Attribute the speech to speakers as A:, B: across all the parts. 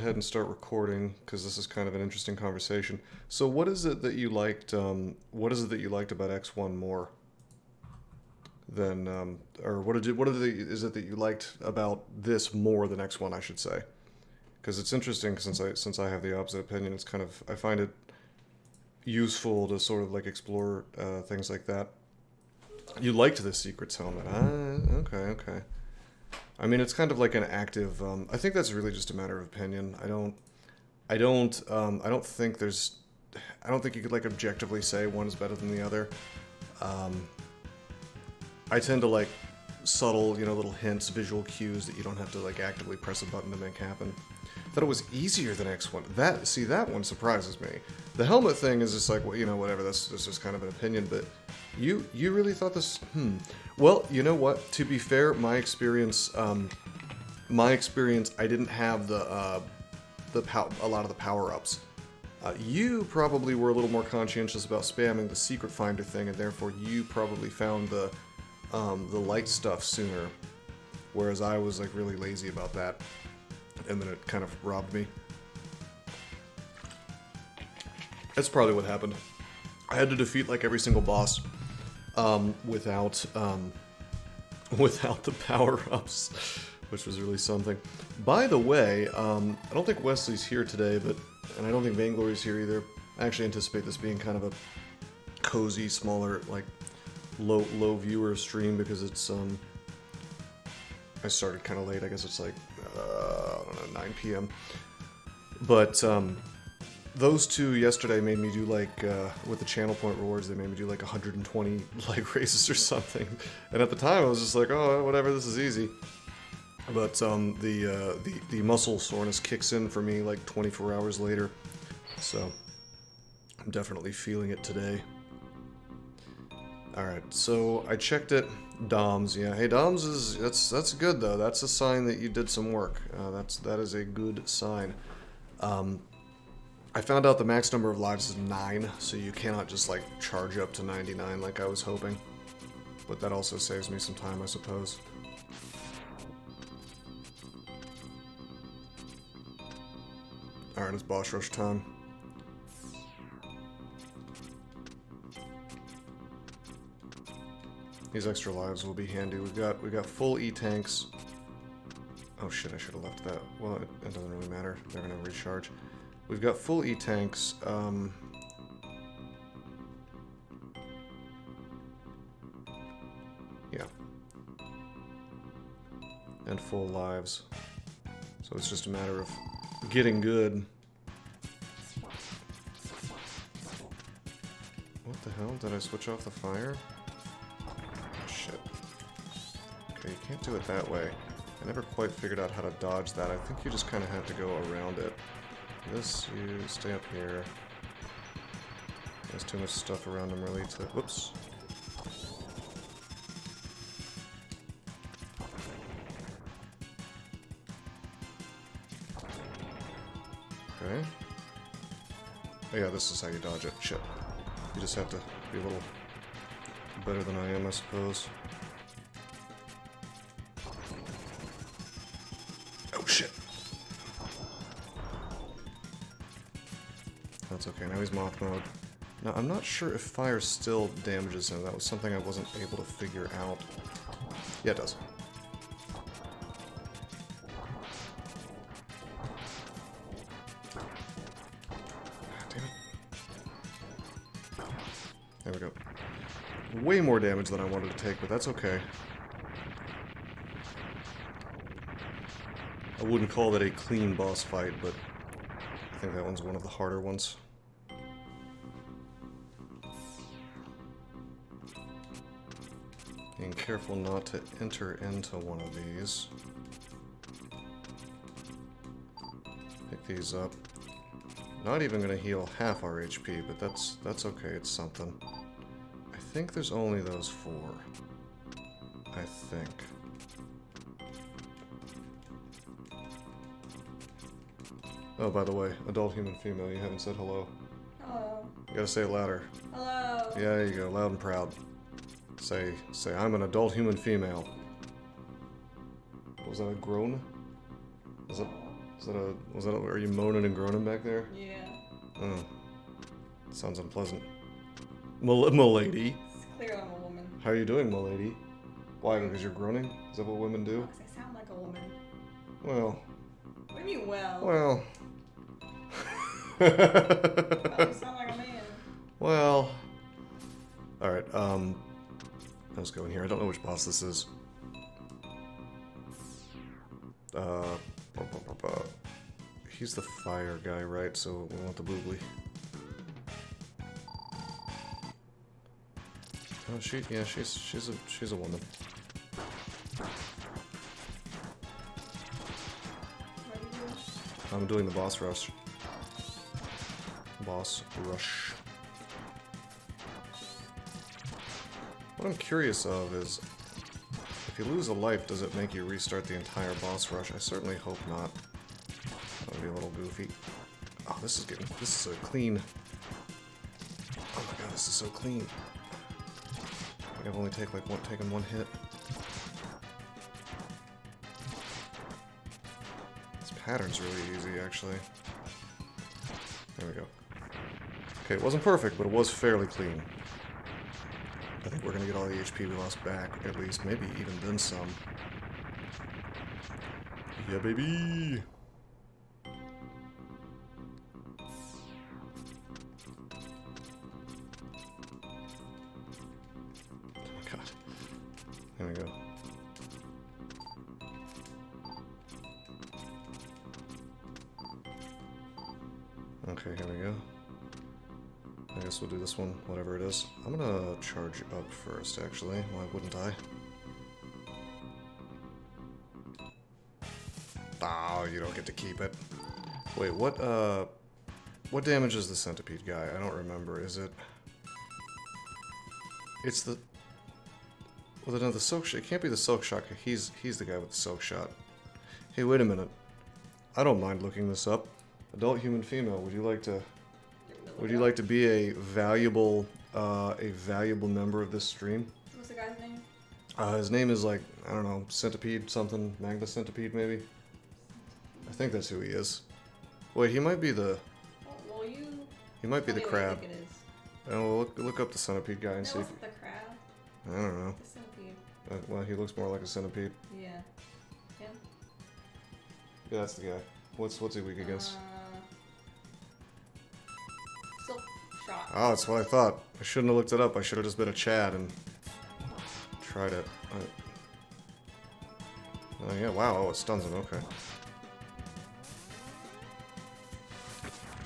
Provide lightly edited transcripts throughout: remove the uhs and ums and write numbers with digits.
A: ahead and start recording because this is kind of an interesting conversation. So, what is it that you liked? What is it that you liked about X1 more than, or is it that you liked about this more than X1? I should say, because it's interesting since I have the opposite opinion. It's kind of I find it useful to sort of like explore things like that. You liked the Secrets helmet. Okay. I mean, it's kind of like an active. I think that's really just a matter of opinion. I don't think there's. I don't think you could like objectively say one is better than the other. I tend to like subtle, little hints, visual cues that you don't have to like actively press a button to make happen. Thought it was easier than X1. That one surprises me. The helmet thing is just like, well, whatever. That's just kind of an opinion, but you really thought this? Well, you know what? To be fair, my experience, I didn't have a lot of the power-ups. You probably were a little more conscientious about spamming the secret finder thing, and therefore you probably found the light stuff sooner, whereas I was like really lazy about that, and then it kind of robbed me. That's probably what happened. I had to defeat like every single boss without the power-ups, which was really something. By the way, I don't think Wesley's here today, and I don't think Vainglory's here either. I actually anticipate this being kind of a cozy, smaller, like low viewer stream because it's I started kind of late. I guess it's like I don't know, 9 p.m. But those two yesterday made me do like, with the channel point rewards, they made me do like 120 leg raises or something. And at the time I was just like, oh, whatever, this is easy. But the muscle soreness kicks in for me like 24 hours later. So I'm definitely feeling it today. Alright, so I checked it. Doms, yeah. Hey, Doms that's good though. That's a sign that you did some work. That is a good sign. I found out the max number of lives is 9, so you cannot just like charge up to 99 like I was hoping. But that also saves me some time, I suppose. Alright, it's boss rush time. These extra lives will be handy. We got full E-tanks. Oh shit, I should have left that. Well, it doesn't really matter. They're gonna recharge. We've got full E-tanks. Yeah. And full lives. So it's just a matter of getting good. What the hell? Did I switch off the fire? Shit. Okay, you can't do it that way. I never quite figured out how to dodge that. I think you just kind of have to go around it. This, you stay up here. There's too much stuff around them really to... Whoops. Okay. Oh yeah, this is how you dodge it. Shit. You just have to be a little better than I am, I suppose. Oh shit. That's okay, now he's moth mode. Now, I'm not sure if fire still damages him. That was something I wasn't able to figure out. Yeah, it does. Damn it. There we go. Way more damage than I wanted to take, but that's okay. I wouldn't call that a clean boss fight, but I think that one's one of the harder ones. Being careful not to enter into one of these. Pick these up. Not even gonna heal half our HP, but that's okay, it's something. I think there's only those 4. I think. Oh, by the way, adult human female, you haven't said hello.
B: Hello.
A: You gotta say it louder.
B: Hello.
A: Yeah, there you go, loud and proud. Say, I'm an adult human female. Was that a groan? Is it? Are you moaning and groaning back there?
B: Yeah.
A: Oh. Sounds unpleasant. M'lady.
B: It's clear I'm a woman.
A: How are you doing, m'lady? Why, because you're groaning? Is that what women do?
B: Because I sound like a woman.
A: Well.
B: What do you mean, well?
A: Well.
B: Well, you sound like a man.
A: Well. Alright, let's go in here. I don't know which boss this is. He's the fire guy, right? So we want the boobly. Oh, she's a woman.
B: What are you doing?
A: I'm doing the boss rush. Boss rush. What I'm curious of is, if you lose a life, does it make you restart the entire boss rush? I certainly hope not. That would be a little goofy. Oh, this is a clean. Oh my god, this is so clean. I've only taken one hit. This pattern's really easy, actually. There we go. Okay, it wasn't perfect, but it was fairly clean. I think we're gonna get all the HP we lost back, at least. Maybe even then some. Yeah, baby! Oh god. There we go. Okay, here we go. I guess we'll do this one, whatever it is. I'm gonna charge up first, actually. Why wouldn't I? Oh, you don't get to keep it. Wait, what damage is the centipede guy? I don't remember. Is it... It's the... Well, no, the silk shot. It can't be the silk shot. He's the guy with the silk shot. Hey, wait a minute. I don't mind looking this up. Adult human female, would you like to be a valuable member of this stream?
B: What's the guy's name?
A: His name is like, I don't know, Centipede something, Magna Centipede maybe? I think that's who he is. Wait, he might be the...
B: Well, you...
A: He might be the crab.
B: What do you think it is?
A: Oh, look up the centipede guy and see if...
B: Wasn't the crab?
A: I don't know.
B: The centipede.
A: Well, he looks more like a centipede.
B: Yeah. Him?
A: Yeah, that's the guy. What's he weak against?
B: Silk shot.
A: Oh, that's what I thought. I shouldn't have looked it up. I should have just been a Chad and tried it. Oh yeah, wow, oh, it stuns him, okay.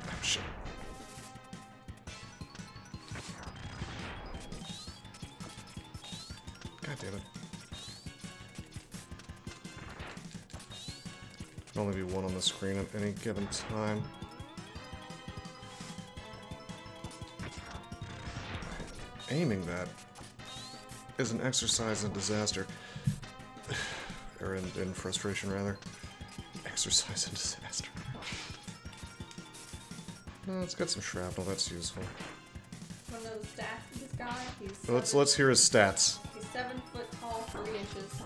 A: Oh, shit. God damn it. Can only be one on the screen at any given time. Aiming that is an exercise in disaster. Or in frustration, rather. Exercise in disaster. No, it's got some shrapnel, that's useful.
B: Want to know the stats of this guy?
A: Let's hear his stats.
B: He's 7 foot tall, 3 inches.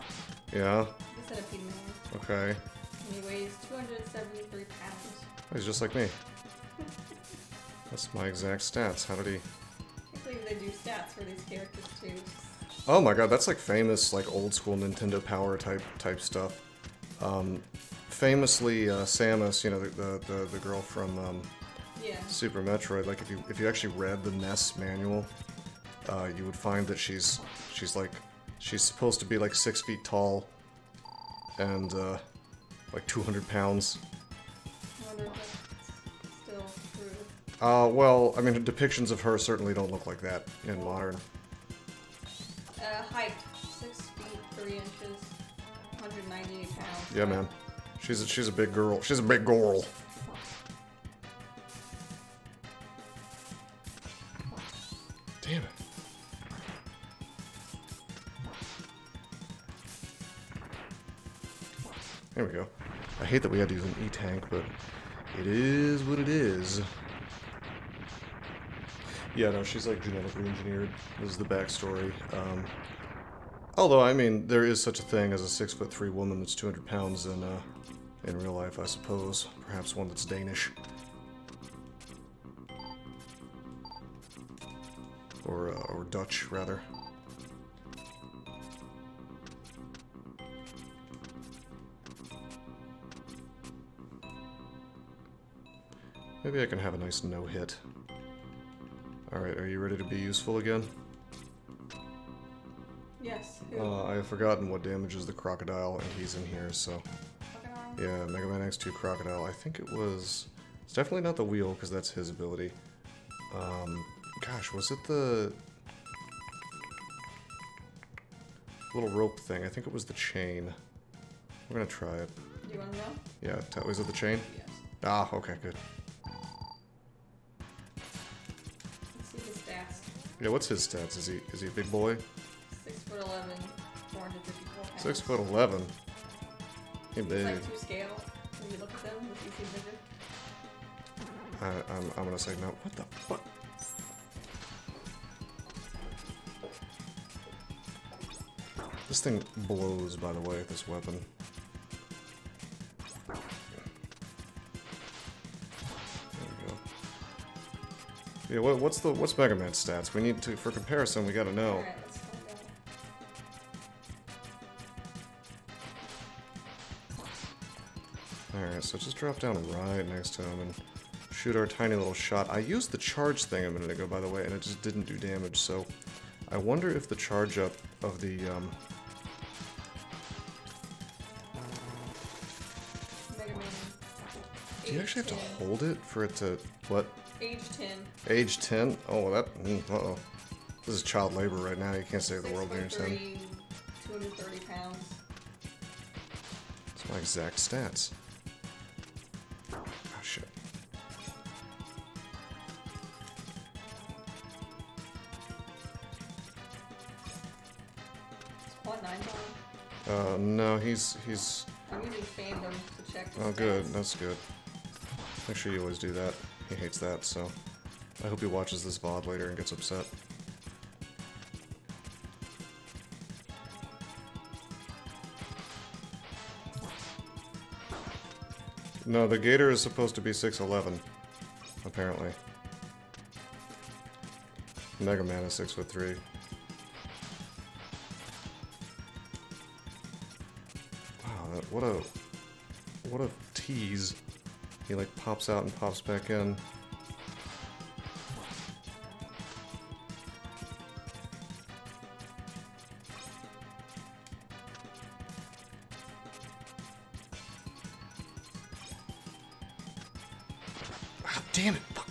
A: Yeah.
B: He's a centipede man.
A: Okay.
B: And he weighs 273 pounds.
A: He's just like me. That's my exact stats. How did he...
B: I can't believe they do stats for these characters too.
A: Oh my god, that's like famous, like old school Nintendo Power type stuff. Famously, Samus, you know, the girl from
B: Yeah.
A: Super Metroid. Like if you actually read the NES manual, you would find that she's supposed to be like 6 feet tall and like 200 pounds.
B: I wonder if that's still true.
A: Well, I mean, depictions of her certainly don't look like that in modern.
B: Height 6 feet 3 inches, 198 pounds.
A: Yeah, man. She's a big girl. She's a big girl. Damn it. There we go. I hate that we had to use an E-tank, but it is what it is. Yeah, no, she's like genetically engineered. This is the backstory. Although, I mean, there is such a thing as a 6'3" woman that's 200 pounds in in real life, I suppose. Perhaps one that's Danish. Or Dutch, rather. Maybe I can have a nice no-hit. Alright, are you ready to be useful again?
B: Yes. Who?
A: I've forgotten what damages the crocodile, and he's in here, so...
B: Crocodile?
A: Yeah, Megaman X2 crocodile. I think it was... It's definitely not the wheel, because that's his ability. Gosh, was it the... little rope thing? I think it was the chain. We're gonna try it.
B: Do you want to know?
A: Yeah, was it the chain?
B: Yes.
A: Ah, okay, good.
B: Let's see his stats.
A: Yeah, what's his stats? Is he a big boy?
B: 6'11", 454 pounds.
A: 6'11". Hey,
B: He's
A: big.
B: like to scale. When you look at them, does he seem bigger?
A: I'm gonna say no. What the fuck? This thing blows, by the way, this weapon. There we go. Yeah, what's Megaman's stats? We need to, for comparison, we gotta know.
B: Alright, let's find out.
A: Alright, so just drop down right next to him and shoot our tiny little shot. I used the charge thing a minute ago, by the way, and it just didn't do damage, so I wonder if the charge up of the, do you actually have to hold it for it to, what?
B: Age 10.
A: Age 10? Oh, that, uh-oh. This is child labor right now, you can't save the world when you're 10.
B: 230 pounds.
A: That's my exact stats. Oh, shit.
B: What, 9
A: No, he's...
B: I'm using fandom to check his
A: Oh, good.
B: stats.
A: That's good. Make sure you always do that. He hates that, so... I hope he watches this VOD later and gets upset. No, the gator is supposed to be 6'11", apparently. Mega Man is 6'3". Wow, what a tease. He like pops out and pops back in. Ah, damn it! Fuck.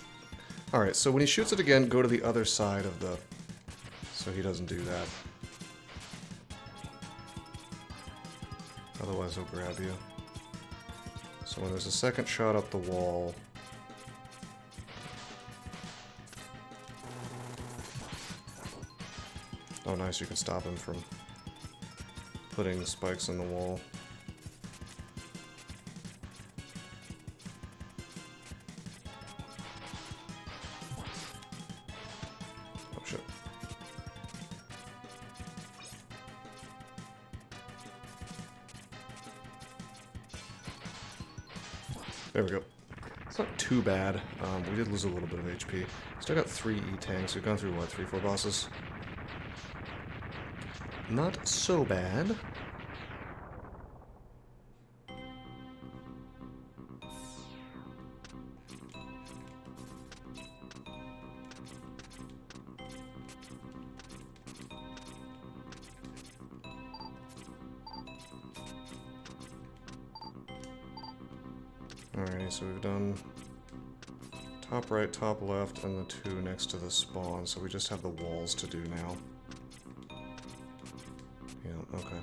A: Alright, so when he shoots it again, go to the other side of the... so he doesn't do that. Otherwise he'll grab you. So when there's a second shot up the wall... Oh nice, you can stop him from putting spikes in the wall. Oh shit. There we go. It's not too bad. We did lose a little bit of HP. Still got 3 E-tanks. We've gone through, what, 3-4 bosses? Not so bad. Alrighty, so we've done top right, top left, and the 2 next to the spawn, so we just have the walls to do now. Yeah, okay.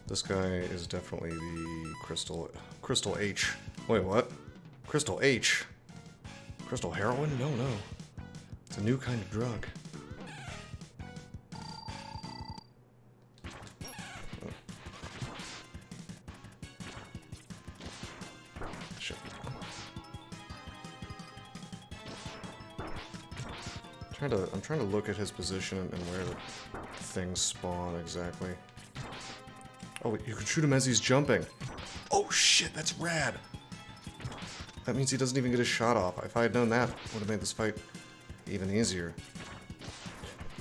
A: This guy is definitely the Crystal H. Wait, what? Crystal H? Crystal heroin? No, no. It's a new kind of drug. I'm trying to look at his position and where the things spawn exactly. Oh, you can shoot him as he's jumping. Oh shit, that's rad. That means he doesn't even get his shot off. If I had known that, it would have made this fight even easier.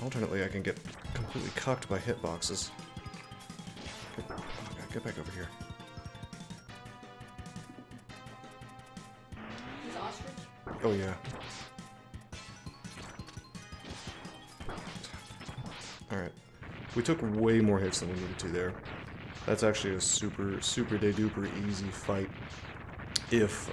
A: Alternately, I can get completely cucked by hitboxes. Oh my god, get back over here.
B: He's ostrich?
A: Oh yeah. Alright. We took way more hits than we needed to there. That's actually a super, super de duper easy fight. If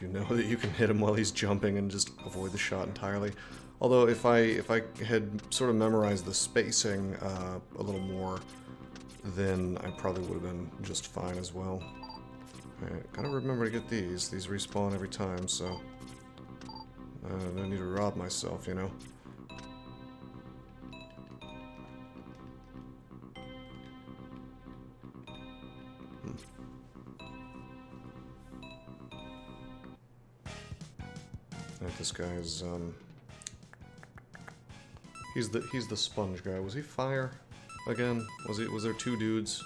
A: you know that you can hit him while he's jumping and just avoid the shot entirely. Although if I had sort of memorized the spacing a little more, then I probably would have been just fine as well. Alright, gotta remember to get these. These respawn every time, so I don't need to rob myself, you know. This guy is he's the sponge guy. Was he fire again? Was there two dudes?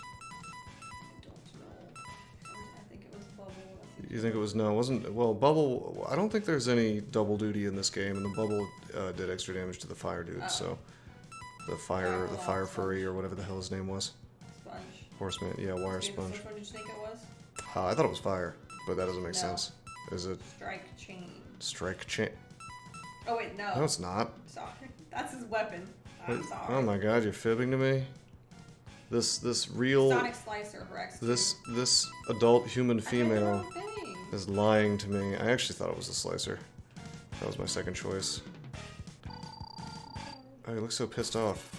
B: I think it was Bubble.
A: You think it was no? It wasn't. Well, Bubble. I don't think there's any double duty in this game, and the Bubble did extra damage to the fire dude. So the fire furry or whatever the hell his name was.
B: Sponge.
A: Horseman. Yeah, wire sponge.
B: Which one did you think it was?
A: I thought it was fire, but that doesn't make sense. Is it?
B: Strike chain.
A: Strike chain.
B: Oh wait, no.
A: No, it's not.
B: Sorry. That's his weapon. I'm sorry.
A: Oh my god, you're fibbing to me? This real
B: Sonic Slicer for X2.
A: this adult human female
B: I know, thing.
A: is lying to me. I actually thought it was a slicer. That was my second choice. Oh, he looks so pissed off.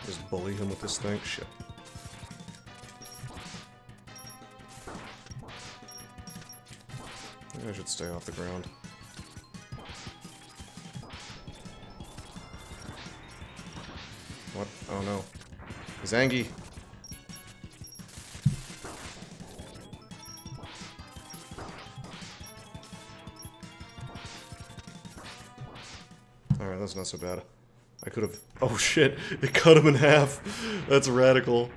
A: Just bully him with this thing. Shit. Maybe I should stay off the ground. What? Oh no. He's angry. Alright, that's not so bad. I could have... Oh shit! It cut him in half! That's radical.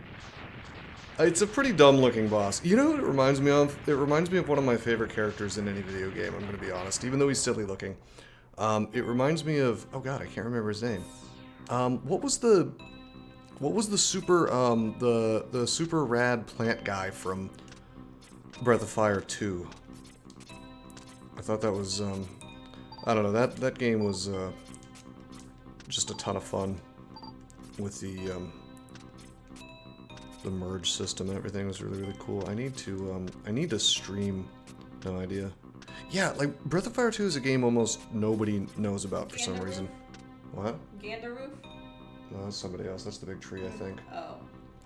A: It's a pretty dumb looking boss. You know what it reminds me of? It reminds me of one of my favorite characters in any video game, I'm gonna be honest, even though he's silly looking. It reminds me of... Oh god, I can't remember his name. What was the super, the super rad plant guy from Breath of Fire 2? I thought that was, I don't know, that game was, just a ton of fun with the merge system and everything was really, really cool. I need to stream, no idea. Yeah, like, Breath of Fire 2 is a game almost nobody knows about for some reason. What?
B: Gandaroof?
A: No, that's somebody else. That's the big tree, I think.
B: Oh.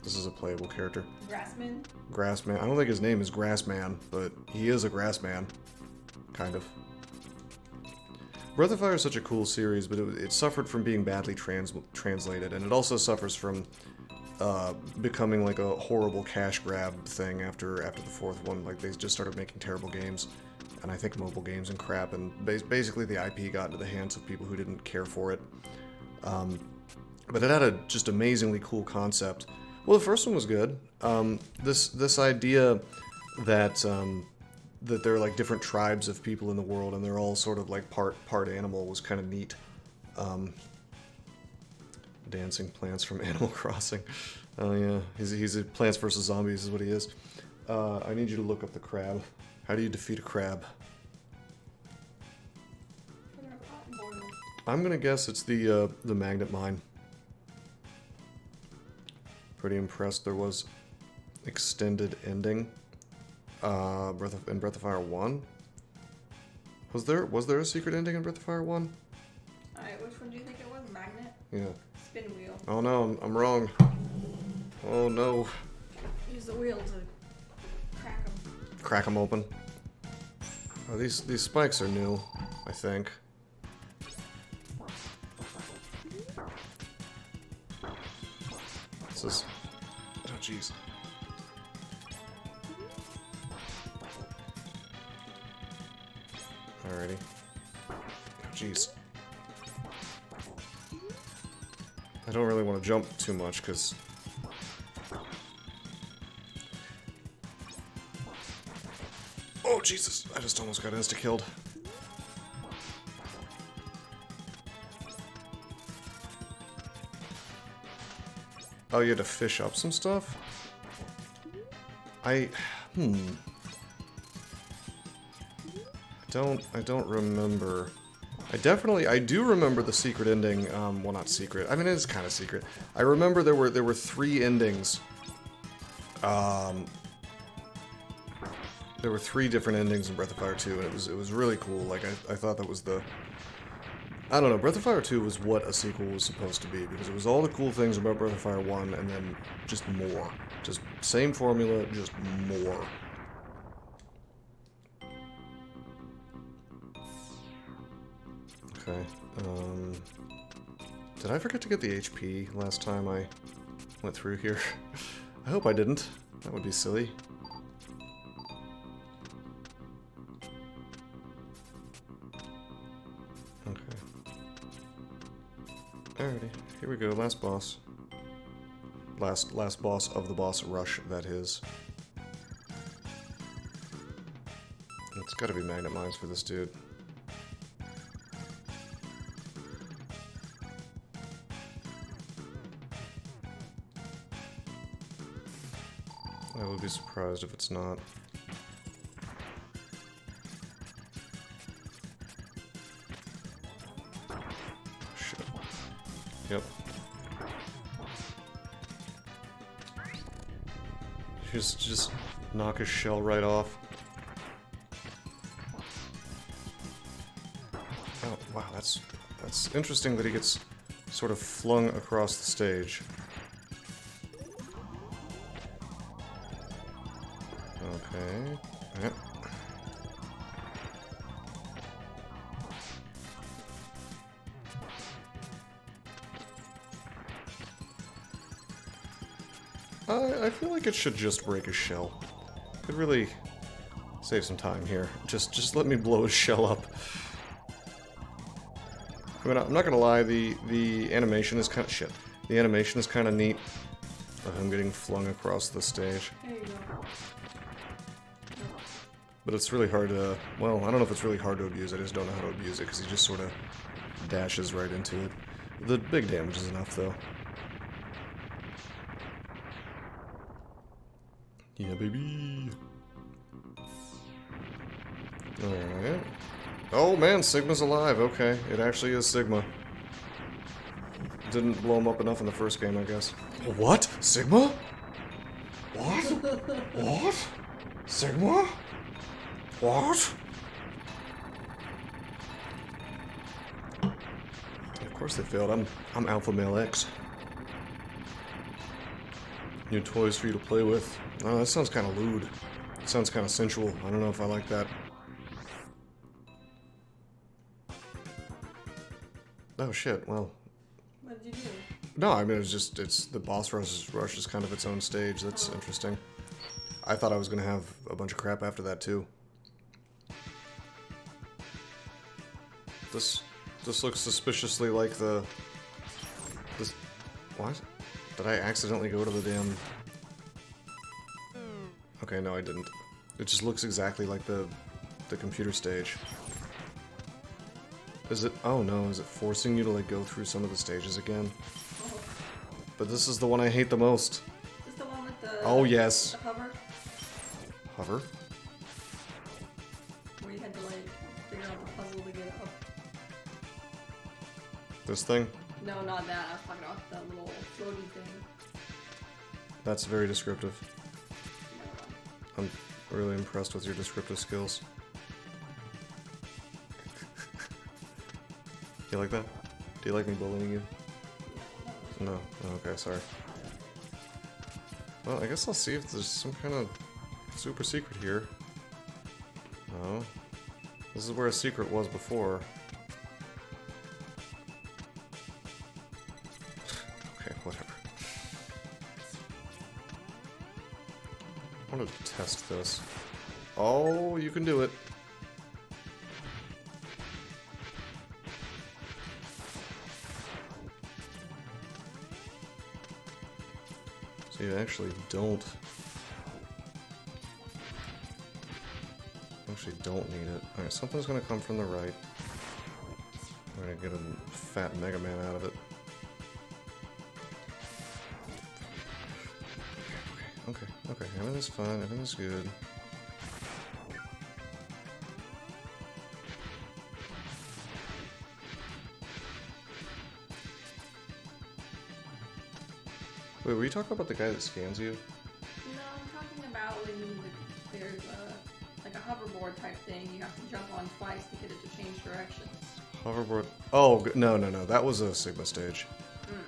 A: This is a playable character.
B: Grassman?
A: Grassman. I don't think his name is Grassman, but he is a Grassman. Kind of. Breath of Fire is such a cool series, but it suffered from being badly translated, and it also suffers from becoming like a horrible cash grab thing after the fourth one. Like, they just started making terrible games, and I think mobile games and crap, and basically the IP got into the hands of people who didn't care for it. But it had a just amazingly cool concept. Well, the first one was good. This idea that that there are like different tribes of people in the world, and they're all sort of like part animal was kind of neat. Dancing plants from Animal Crossing. Oh yeah, he's a Plants vs. Zombies is what he is. I need you to look up the crab. How do you defeat a crab? I'm gonna guess it's the magnet mine. Pretty impressed there was extended ending. In Breath of Fire 1? Was there a secret ending in Breath of Fire 1?
B: Alright, which one do you think it was? Magnet?
A: Yeah.
B: Spin wheel.
A: Oh no, I'm wrong. Oh no.
B: Use the wheel to crack them.
A: Crack them open. Oh, these spikes are new, I think. This is... Oh, jeez. Alrighty. Oh, jeez. I don't really want to jump too much, because... Oh, Jesus! I just almost got insta-killed. Oh, you had to fish up some stuff? I don't remember. I do remember the secret ending, well, not secret. I mean, it's kind of secret. I remember there were 3 endings. There were 3 different endings in Breath of Fire 2, and it was really cool. Like, I thought that was the... I don't know, Breath of Fire 2 was what a sequel was supposed to be, because it was all the cool things about Breath of Fire 1, and then just more. Just same formula, just more. Okay, did I forget to get the HP last time I went through here? I hope I didn't. That would be silly. Okay. Alrighty, here we go, last boss. Last boss of the boss rush, that is. It's gotta be magnet mines for this dude. I would be surprised if it's not. Shit. Yep. Just knock his shell right off. Oh, wow, that's interesting that he gets sort of flung across the stage. Okay. Yep. I feel like it should just break his shell. Could really save some time here. Just let me blow his shell up. I mean, I'm not gonna lie, the animation is kind of shit. The animation is kind of neat of him getting flung across the stage.
B: There you go.
A: But it's really hard to, well, I don't know if it's really hard to abuse, I just don't know how to abuse it, because he just sort of dashes right into it. The big damage is enough, though. Yeah, baby! Alright. Oh man, Sigma's alive, okay. It actually is Sigma. Didn't blow him up enough in the first game, I guess. What? Sigma? What? What? Sigma? What? Of course they failed. I'm Alpha Male X. New toys for you to play with. Oh, that sounds kind of lewd. It sounds kind of sensual. I don't know if I like that. Oh shit, well.
B: What did you do?
A: No, I mean, it's the boss rush is kind of its own stage. That's interesting. I thought I was gonna have a bunch of crap after that too. This looks suspiciously like this. What? Did I accidentally go to the damn? Okay, no, I didn't. It just looks exactly like the computer stage. Is it? Oh no, is it forcing you to like go through some of the stages again?
B: Oh.
A: But this is the one I hate the most.
B: Is this the one with the...
A: Oh yes.
B: The hover?
A: Hover?
B: Where you had to like figure out the puzzle to get up.
A: This thing?
B: No, not that. I was talking about the little floaty thing.
A: That's very descriptive.
B: No.
A: I'm really impressed with your descriptive skills. You like that? Do you like me bullying you? No. Oh, okay, sorry. Well, I guess I'll see if there's some kind of super secret here. No. This is where a secret was before. Okay, whatever. wanted to test this. Oh, you can do it. So you actually don't need it. Alright, something's gonna come from the right. We're gonna get a fat Megaman out of it. Okay, everything's fine, everything's good. Wait, were you talking about the guy that scans you?
B: No, I'm talking about when there's like a hoverboard type thing. You have to jump on twice to get it to change directions.
A: Hoverboard. Oh, no. That was a Sigma stage.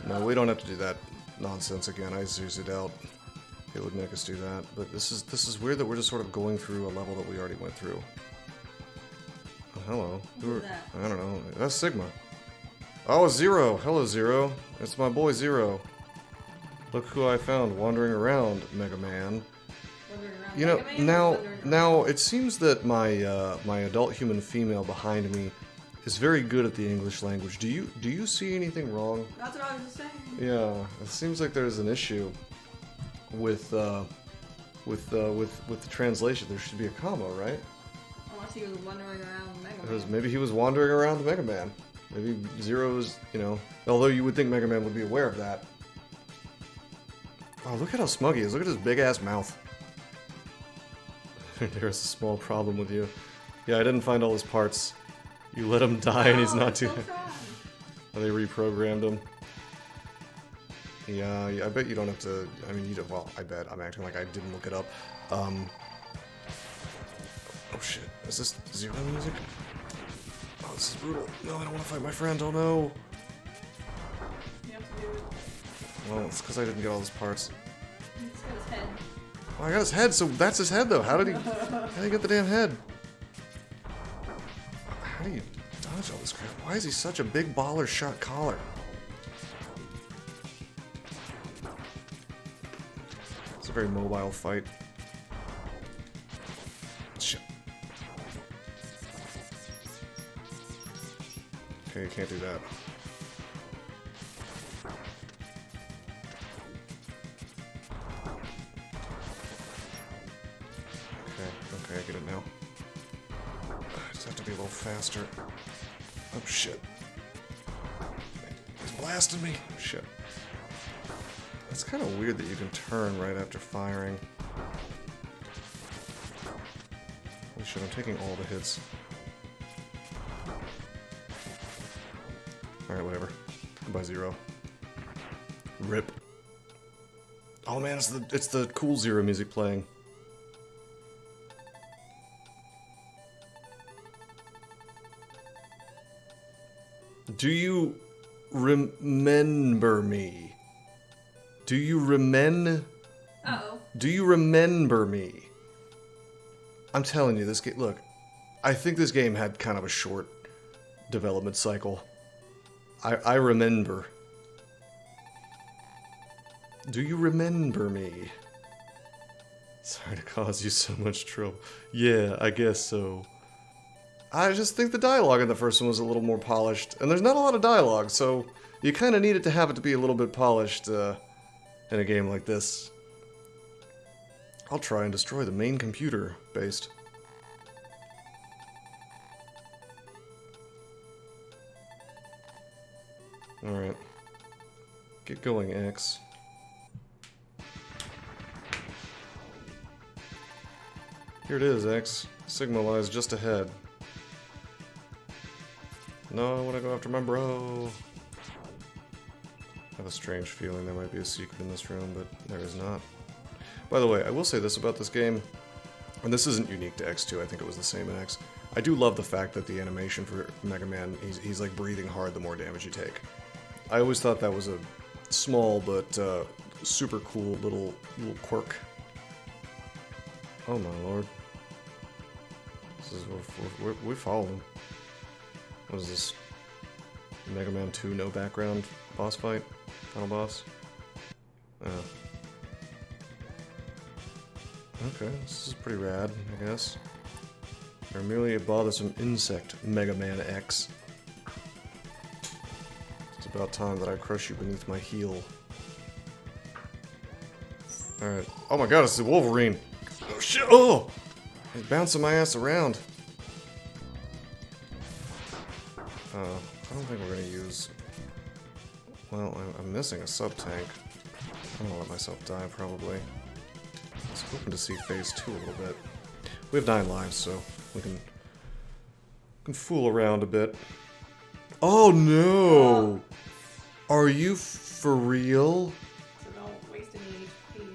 A: No, we don't have to do that nonsense again. I seriously doubt it would make us do that. But this is weird that we're just sort of going through a level that we already went through. Oh, hello.
B: Who's that?
A: I don't know. That's Sigma. Oh, Zero. Hello, Zero. It's my boy Zero. Look who I found wandering around, Mega Man. You know, now it seems that my adult human female behind me is very good at the English language. Do you see anything wrong?
B: That's what I was just saying.
A: Yeah, it seems like there's an issue with the translation. There should be a comma, right?
B: Unless he was wandering around Mega Man.
A: Because maybe he was wandering around Mega Man. Maybe Zero's, you know, although you would think Mega Man would be aware of that. Oh, look at how smug he is. Look at his big-ass mouth. There's a small problem with you. Yeah, I didn't find all his parts. You let him die and he's not too... Oh, they reprogrammed him. Yeah, I bet you don't have to... I mean, you don't... Well, I bet. I'm acting like I didn't look it up. Oh, shit. Is this Zero music? Oh, this is brutal. No, I don't want to fight my friend. Oh, no.
B: You have to do it.
A: Well, it's because I didn't get all his parts.
B: He's got his head.
A: Oh, I got his head, so that's his head, though. How did he get the damn head? How do you dodge all this crap? Why is he such a big baller shot caller? It's a very mobile fight. Shit. Okay, you can't do that. Okay, I get it now. I just have to be a little faster. Oh, shit. He's blasting me. Oh, shit. It's kind of weird that you can turn right after firing. Holy shit, I'm taking all the hits. Alright, whatever. Goodbye, Zero. Rip. Oh man, it's the cool Zero music playing. Do you remember me? Do you
B: Uh-oh.
A: Do you remember me? I'm telling you, this game... Look, I think this game had kind of a short development cycle. I remember. Do you remember me? Sorry to cause you so much trouble. Yeah, I guess so. I just think the dialogue in the first one was a little more polished. And there's not a lot of dialogue, so you kind of needed to have it to be a little bit polished in a game like this. I'll try and destroy the main computer based. Alright. Get going, X. Here it is, X. Sigma lies just ahead. No, I want to go after my bro. I have a strange feeling there might be a secret in this room, but there is not. By the way, I will say this about this game, and this isn't unique to X2, I think it was the same in X. I do love the fact that the animation for Mega Man, he's like breathing hard the more damage you take. I always thought that was a small but super cool little quirk. Oh my lord. This is we followed him. What is this? Mega Man 2 no background boss fight? Final boss? Okay, this is pretty rad, I guess. You're merely a bothersome insect, Megaman X. It's about time that I crush you beneath my heel. Alright. Oh my god, it's the Wolverine! Oh shit! Oh! He's bouncing my ass around. I don't think we're gonna use... Well, I'm missing a sub-tank. I'm gonna let myself die, probably. I was hoping to see phase 2 a little bit. We have 9 lives, so we can fool around a bit. Oh no! Are you for real?
B: So don't waste any HP.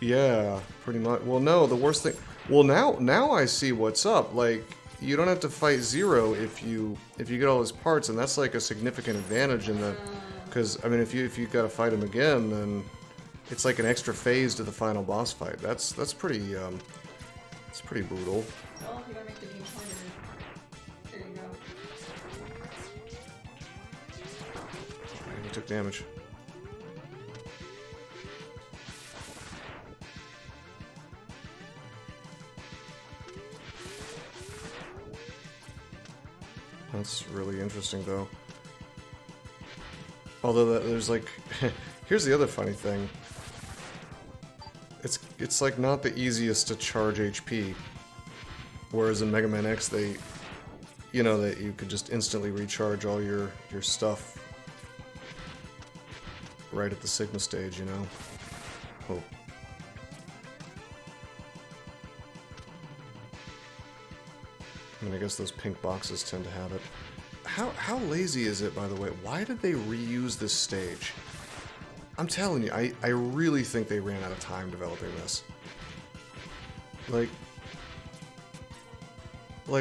A: Yeah, pretty much. Well, no, the worst thing... Well, now I see what's up. Like, you don't have to fight Zero if you get all his parts, and that's like a significant advantage in the... Because, I mean, if you gotta fight him again, then it's like an extra phase to the final boss fight. That's pretty, it's pretty brutal.
B: Well, you gotta make the game harder. There you go.
A: And he took damage. That's really interesting, though. Although there's like, here's the other funny thing. It's like not the easiest to charge HP, whereas in Mega Man X they, you know, that you could just instantly recharge all your stuff right at the Sigma stage, you know. Oh. I mean, I guess those pink boxes tend to have it. How lazy is it, by the way? Why did they reuse this stage? I'm telling you, I really think they ran out of time developing this. Like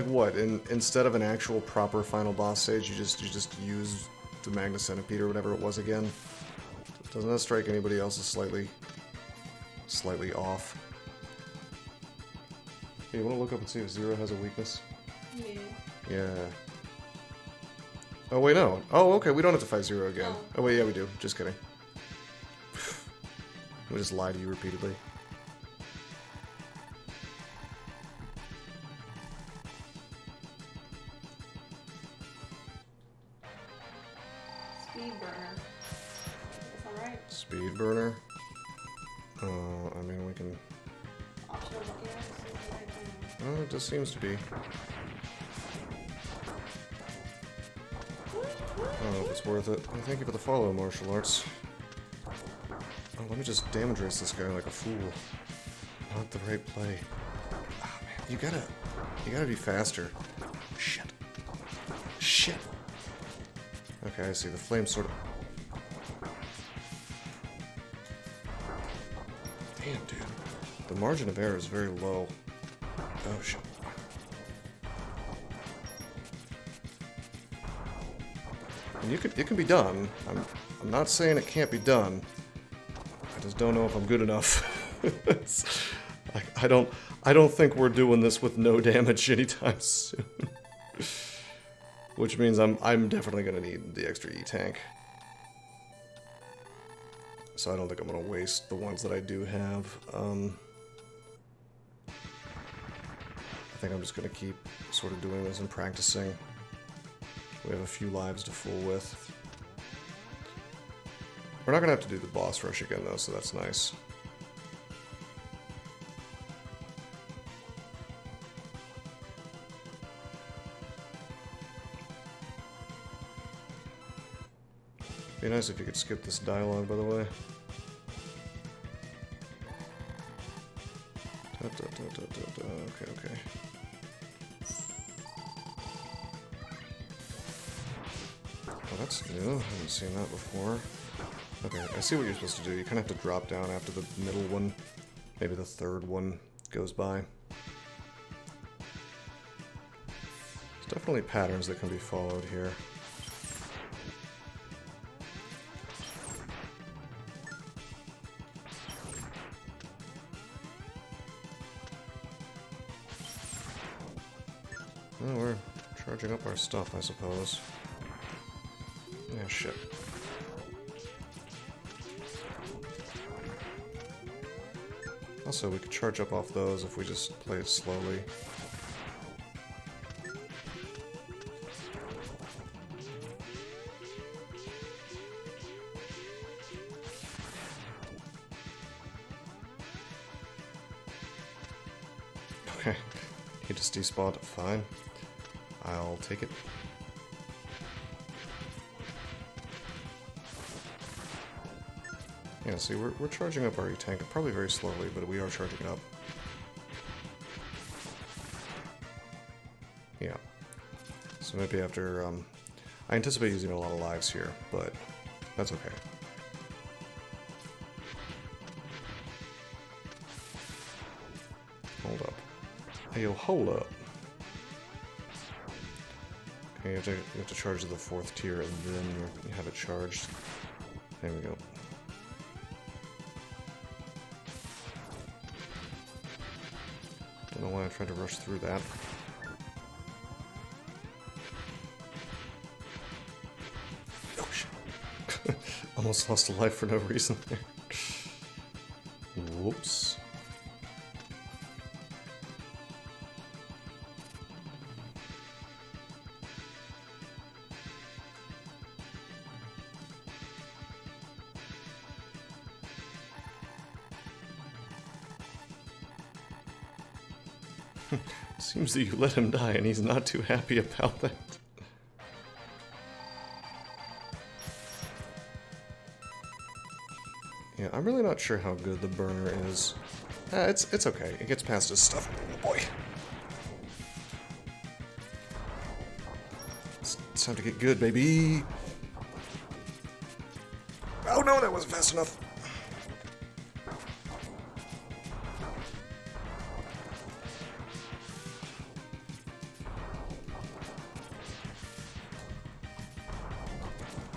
A: what? Instead of an actual proper final boss stage, you just use the Magna Centipede or whatever it was again. Doesn't that strike anybody else as slightly off? Hey, you want to look up and see if Zero has a weakness?
B: Yeah.
A: Yeah. Oh, wait, no. Oh, okay, we don't have to fight Zero again.
B: No.
A: Oh, wait, yeah, we do. Just kidding. We just lie to you repeatedly.
B: Speed burner. That's alright.
A: Speed burner? I mean, we can...
B: Optional, yeah, seems like,
A: Oh, it just seems to be. I don't know if it's worth it. Well, thank you for the follow, martial arts. Oh, let me just damage race this guy like a fool. Not the right play. Oh, man, you gotta be faster. Shit. Shit. Okay, I see. The flame sort of... Damn, dude. The margin of error is very low. Oh, shit. And it can be done. I'm not saying it can't be done. I just don't know if I'm good enough. I don't think we're doing this with no damage anytime soon. Which means I'm definitely gonna need the extra E-tank. So I don't think I'm gonna waste the ones that I do have. I think I'm just gonna keep sort of doing this and practicing. We have a few lives to fool with. We're not gonna have to do the boss rush again though, so that's nice. Be nice if you could skip this dialogue, by the way. Okay. Oh, that's new. I haven't seen that before. Okay, I see what you're supposed to do. You kind of have to drop down after the middle one. Maybe the third one goes by. There's definitely patterns that can be followed here. Well, we're charging up our stuff, I suppose. Yeah, shit. Also, we could charge up off those if we just play it slowly. Okay, he just despawned. Fine. I'll take it. Yeah, see, we're charging up our E-Tank, probably very slowly, but we are charging it up. Yeah. So maybe after, I anticipate using a lot of lives here, but that's okay. Hold up. Hey, yo, hold up. Okay, you have to charge the 4th tier, and then you have it charged. There we go. Don't know why I tried to rush through that. Oh shit. Almost lost a life for no reason there. Whoops. Seems that you let him die and he's not too happy about that. Yeah, I'm really not sure how good the burner is. It's okay. It gets past his stuff. Oh boy. It's time to get good, baby. Oh no, that wasn't fast enough.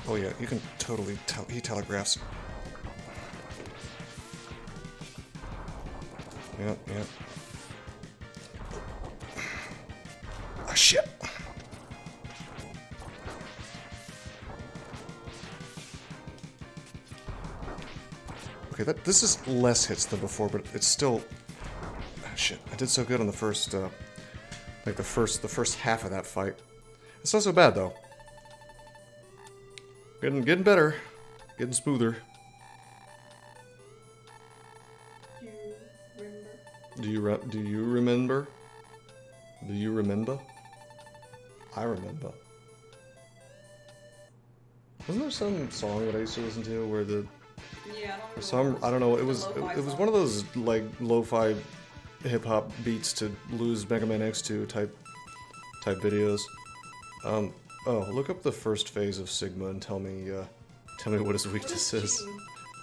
A: Oh yeah, you can totally tell. He telegraphs. Yep, yep. Ah, shit. Okay, this is less hits than before, but it's still. Ah, shit, I did so good on the first, like the first half of that fight. It's not so bad though. Getting better, getting smoother. Do you remember? Do you remember? I remember. Wasn't there some song that I used to listen to where the I don't know. It was one of those like lo-fi hip hop beats to lose Megaman X2 type videos. Oh, look up the first phase of Sigma and tell me what his weakness is.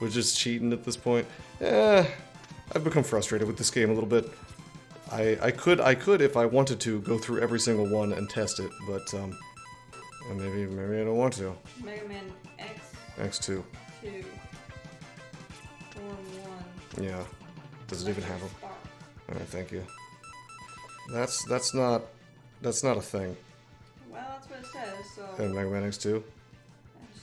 A: We're just cheating at this point. I've become frustrated with this game a little bit. I could, if I wanted to, go through every single one and test it, but maybe I don't want to.
B: Megaman
A: X2.
B: 2. 4-1.
A: Yeah. Does it even have them? Alright, thank you. That's not a thing.
B: Well, that's what it says, so...
A: In Megaman X2?
B: It's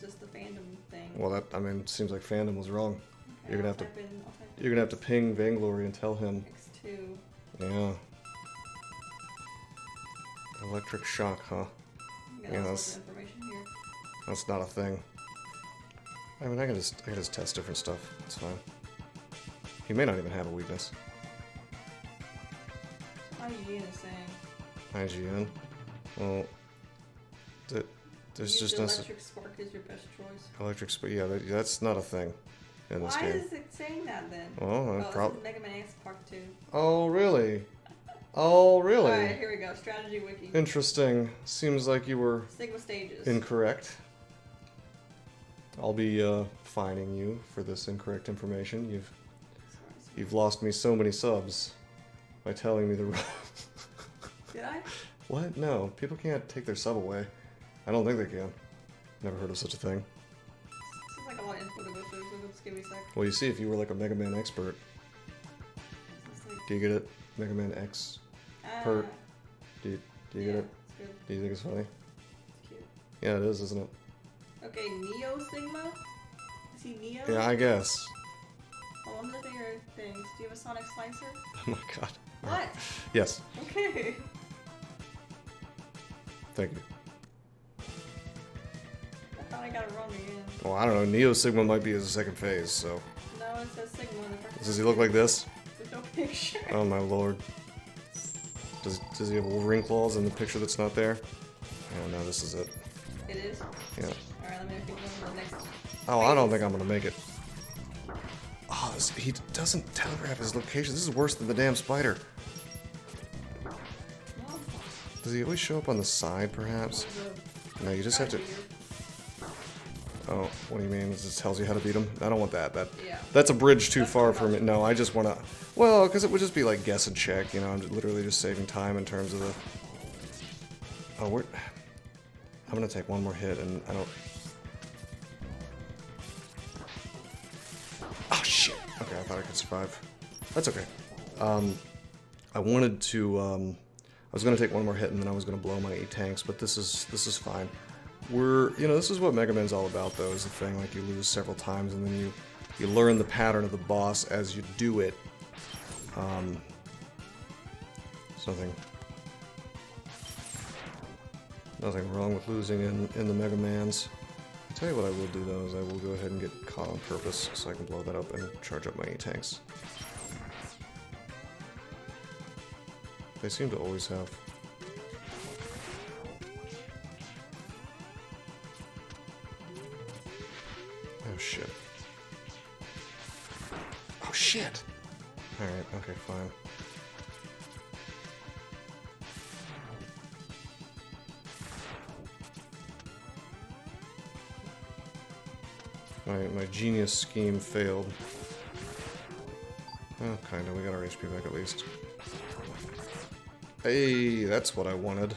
B: just the fandom thing.
A: Well, that, I mean, seems like fandom was wrong.
B: Okay,
A: You're gonna have to ping Vainglory and tell him.
B: X2.
A: Yeah. Electric shock, huh?
B: Yeah, that's information here.
A: That's not a thing. I mean, I can just test different stuff. It's fine. He may not even have a weakness.
B: IGN is saying.
A: IGN? Well, there's just
B: electric spark is your best choice.
A: Electric spark, yeah, that's not a thing in this game.
B: Why is it saying that then?
A: Oh,
B: probably Megaman X Part 2.
A: Oh, really? Oh, really?
B: Alright, here we go. Strategy wiki.
A: Interesting. Seems like you were
B: Sigma stages.
A: incorrect. I'll be fining you for this incorrect information. You've lost me so many subs by telling me the wrong.
B: Did I?
A: What? No, people can't take their sub away. I don't think they can. Never heard of such a thing.
B: This is like a lot of info to go through, so just give me a sec.
A: Well, you see, if you were like a Mega Man expert. Do you get it? Mega Man X. Pert. Do you get it?
B: It's good.
A: Do you think it's funny?
B: It's cute.
A: Yeah, it is, isn't it?
B: Okay, Neo Sigma? Is he Neo?
A: Yeah, I guess.
B: Hold one of the bigger things. Do you have a sonic slicer?
A: Oh my god.
B: What?
A: Yes.
B: Okay.
A: Thank you.
B: I thought I got it wrong again.
A: Well, I don't know. Neo Sigma might be his second phase, so.
B: No, it says Sigma in the first.
A: Does he look like this?
B: There's no picture.
A: Oh my lord. Does he have Wolverine claws in the picture that's not there? Oh no, this is it.
B: It is?
A: Yeah.
B: Alright, let me keep going to the next.
A: Oh, I don't think I'm gonna make it. Oh, he doesn't telegraph his location. This is worse than the damn spider.
B: Well,
A: Does he always show up on the side, perhaps? No, you just have to... Oh, what do you mean? It just tells you how to beat him? I don't want that.
B: Yeah.
A: That's a bridge too far for me. No, I just want to... Well, because it would just be like guess and check, you know? I'm literally just saving time in terms of the... Oh, I'm going to take one more hit and I don't... Oh, shit. Okay, I thought I could survive. That's okay. I wanted to... I was going to take one more hit and then I was going to blow my 8 tanks, but this is fine. This is what Mega Man's all about, though, is the thing. Like, you lose several times, and then you learn the pattern of the boss as you do it. There's nothing wrong with losing in the Mega Mans. I'll tell you what I will do, though, is I will go ahead and get caught on purpose, so I can blow that up and charge up my 8 tanks. They seem to always have... Oh shit. Oh shit! Alright, okay, fine. My genius scheme failed. Oh, kinda, we got our HP back at least. Hey, that's what I wanted.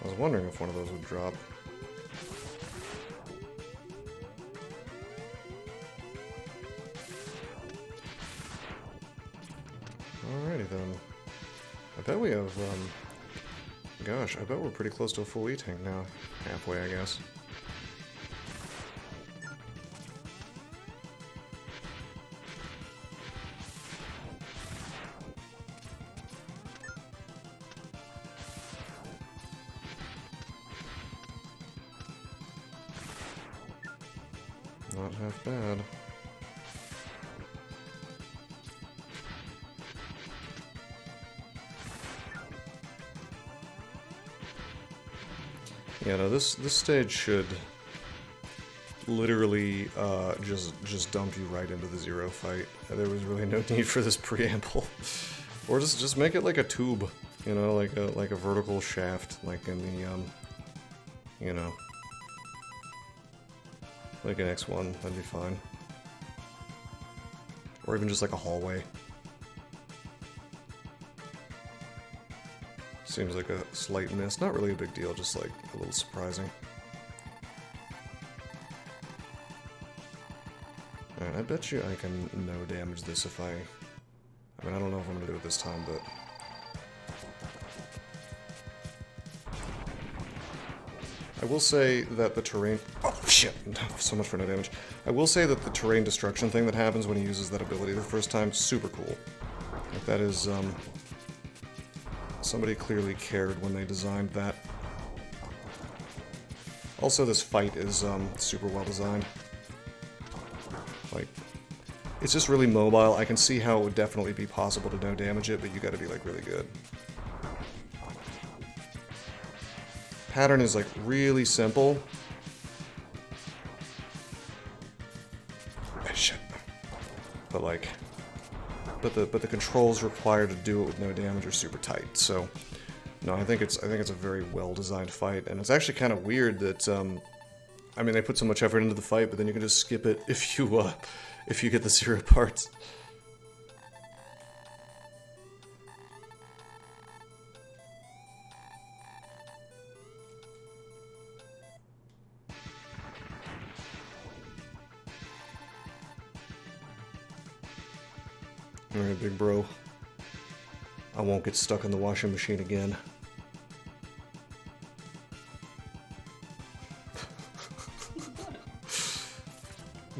A: I was wondering if one of those would drop. Alrighty then. I bet we have, gosh, I bet we're pretty close to a full E-tank now. Halfway, I guess. Not half bad. Yeah, no, this stage should literally just dump you right into the zero fight. There was really no need for this preamble, or just make it like a tube, you know, like a vertical shaft, like in the you know, like an X1. That'd be fine, or even just like a hallway. Seems like a slight miss. Not really a big deal, just like a little surprising. Alright, I bet you I can no damage this if I mean, I don't know if I'm gonna do it this time, but... I will say that the terrain... Oh, shit! So much for no damage. I will say that the terrain destruction thing that happens when he uses that ability the first time, super cool. Like, that is, somebody clearly cared when they designed that. Also, this fight is super well designed. Like, it's just really mobile. I can see how it would definitely be possible to no damage it, but you gotta be like really good. Pattern is like really simple. Shit. But like... But the controls required to do it with no damage are super tight. So, no, I think it's a very well designed fight, and it's actually kind of weird that I mean, they put so much effort into the fight, but then you can just skip it if you get the 0 parts. Alright, big bro. I won't get stuck in the washing machine again.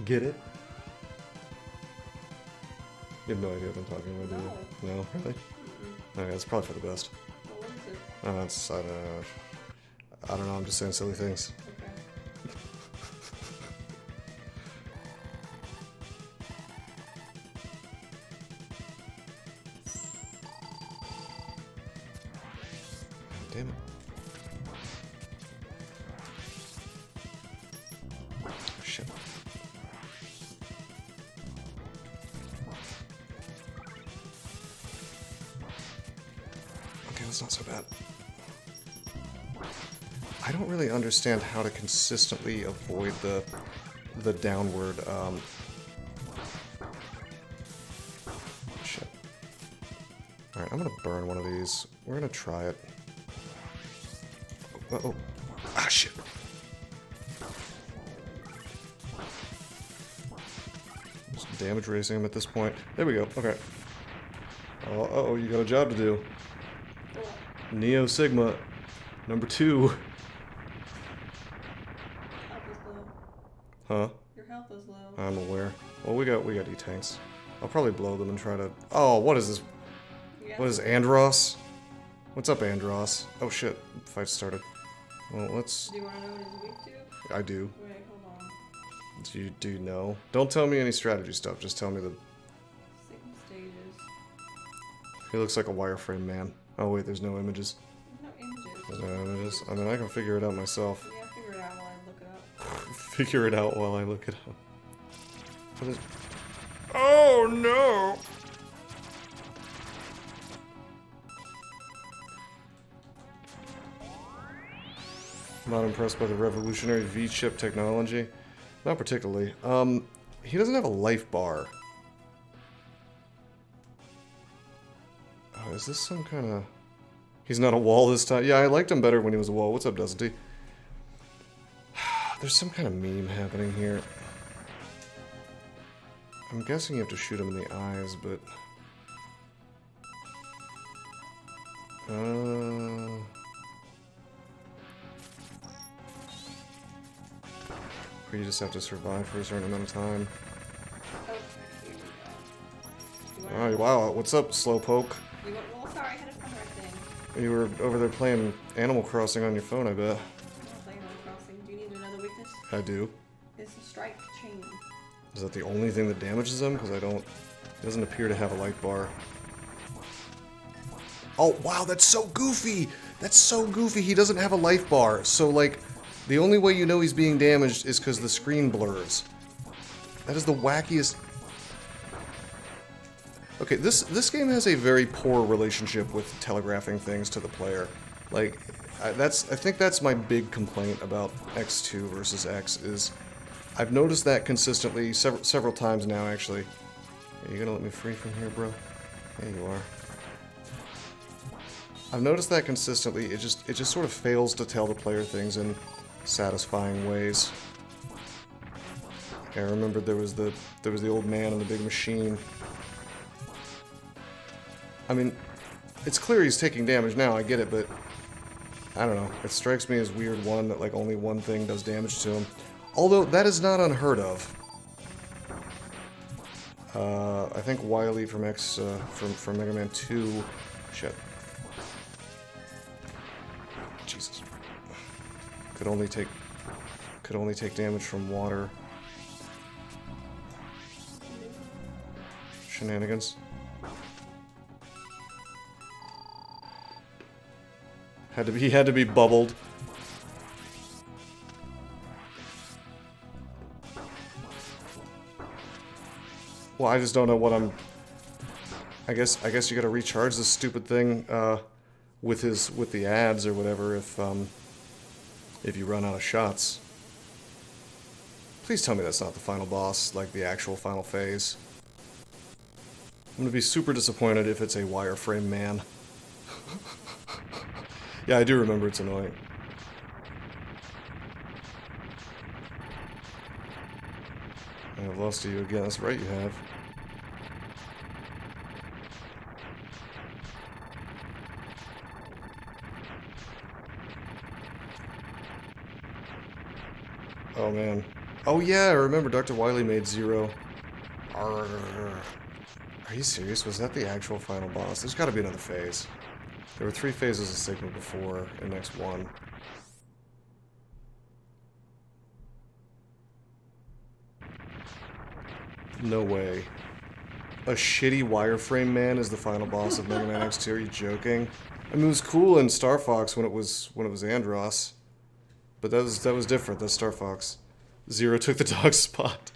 A: Get it? You have no idea what I'm talking about, do you? No, really? Okay, that's probably for the best.
B: Well, what is it?
A: It's, I don't know, I'm just saying silly things.
B: Okay.
A: Damn it. Oh, shit. Okay, that's not so bad. I don't really understand how to consistently avoid the downward, shit. Alright, I'm gonna burn one of these. We're gonna try it. Oh. Ah, shit. Just damage racing him at this point. There we go. Okay. Uh-oh, you got a job to do. Neo Sigma, number 2.
B: Health is low.
A: Huh?
B: Your health is low.
A: I'm aware. Well, we got E-tanks. I'll probably blow them and try to... Oh, what is this?
B: Yeah.
A: What is Andros? What's up, Andros? Oh, shit. Fight started. Well, let's...
B: Do you want to know what he's weak to?
A: I do.
B: Wait, hold on.
A: Do you know? Don't tell me any strategy stuff. Just tell me the...
B: 6 stages.
A: He looks like a wireframe man. Oh, wait, there's no images.
B: No images.
A: There's no images. I mean, I can figure it out myself.
B: Yeah, figure it out while I look it up.
A: Figure it out while I look it up. What is... Oh, no! Not impressed by the revolutionary V-chip technology. Not particularly. He doesn't have a life bar. Is this some kind of... He's not a wall this time. Yeah, I liked him better when he was a wall. What's up, doesn't he? There's some kind of meme happening here. I'm guessing you have to shoot him in the eyes, but... Or you just have to survive for a certain amount of time.
B: Okay, here we go.
A: Oh, wow, what's up, Slowpoke?
B: Well, sorry, I had a phone right thing.
A: You were over there playing Animal Crossing on your phone, I bet.
B: I was playing Animal Crossing. Do you need another weakness?
A: I do.
B: It's a strike chain.
A: Is that the only thing that damages him? Because I don't... He doesn't appear to have a life bar. Oh, wow, that's so goofy! That's so goofy, he doesn't have a life bar. So, like, the only way you know he's being damaged is because the screen blurs. That is the wackiest... Okay, this game has a very poor relationship with telegraphing things to the player. Like, I think that's my big complaint about X2 versus X, is... I've noticed that consistently several times now, actually. Are you gonna let me free from here, bro? Yeah, you are. I've noticed that consistently. It just sort of fails to tell the player things in satisfying ways. I remember there was the old man and the big machine. I mean, it's clear he's taking damage now, I get it, but I don't know. It strikes me as weird, one, that like only one thing does damage to him. Although that is not unheard of. I think Wily from from Mega Man 2. Shit. Jesus. Could only take damage from water. Shenanigans. He had to be bubbled. Well, I just don't know what I'm... I guess you gotta recharge this stupid thing, with the ads or whatever if you run out of shots. Please tell me that's not the final boss, like the actual final phase. I'm gonna be super disappointed if it's a wireframe man. Yeah, I do remember it's annoying. I've lost to you again. That's right, you have. Oh, man. Oh, yeah, I remember Dr. Wily made 0. Arrgh. Are you serious? Was that the actual final boss? There's gotta be another phase. There were 3 phases of Sigma before, and next one. No way. A shitty wireframe man is the final boss of Megaman X2. Are you joking? I mean, it was cool in Star Fox when it was Andross, but that was different. That's Star Fox. Zero took the dog's spot.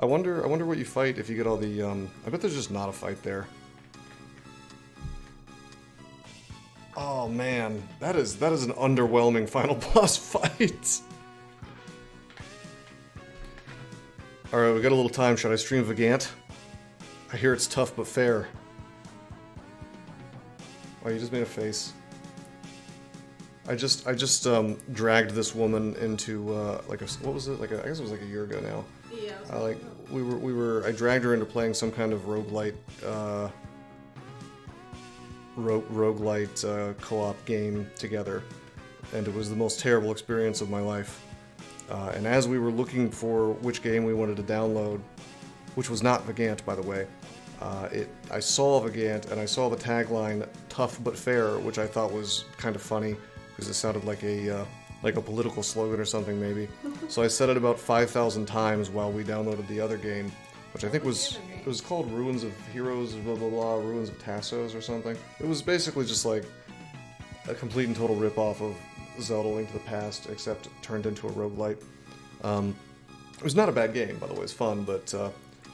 A: I wonder what you fight if you get all the. I bet there's just not a fight there. Oh man, that is an underwhelming final boss fight. All right, we got a little time. Should I stream Vagant? I hear it's tough but fair. Oh, you just made a face. I just dragged this woman into like a, what was it? Like a, I guess it was like a year ago now.
B: Yeah.
A: I dragged her into playing some kind of roguelite co-op game together, and it was the most terrible experience of my life. And as we were looking for which game we wanted to download, which was not Vagant, by the way, I saw Vagant and I saw the tagline "Tough but Fair," which I thought was kind of funny because it sounded like a political slogan or something maybe. So I said it about 5,000 times while we downloaded the other game, which I think was called Ruins of Heroes, blah blah blah, Ruins of Tassos or something. It was basically just like a complete and total ripoff of Zelda: Link to the Past, except turned into a roguelite. It was not a bad game, by the way. It's fun, but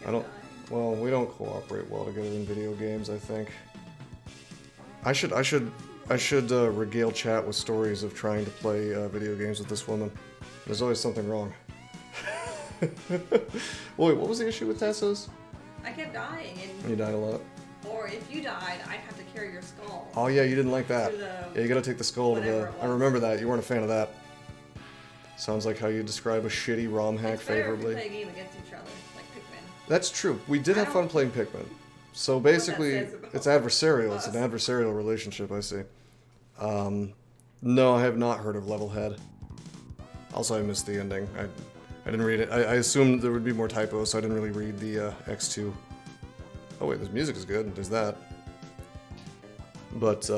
A: I don't. Well, we don't cooperate well together in video games, I think. I should regale chat with stories of trying to play video games with this woman. There's always something wrong. Wait, what was the issue with Tassos?
B: I kept dying, and
A: You died a lot.
B: or if you died, I'd have to carry your skull.
A: Oh yeah, you didn't like that.
B: To the-
A: Yeah, you gotta take the skull to
B: whatever
A: the...
B: it
A: I
B: was.
A: remember that. You weren't a fan of that. Sounds like how you describe a shitty ROM hack
B: It's better if
A: favorably.
B: we play a game against each other, like Pikmin.
A: That's true. We did have
B: I
A: fun
B: don't-
A: playing Pikmin. So
B: that
A: basically,
B: says about
A: it's adversarial. It's an
B: us.
A: adversarial relationship, I see. No, I have not heard of Levelhead. Also, I missed the ending. I didn't read it. I assumed there would be more typos, so I didn't really read the X2. Oh wait, this music is good. There's that. But,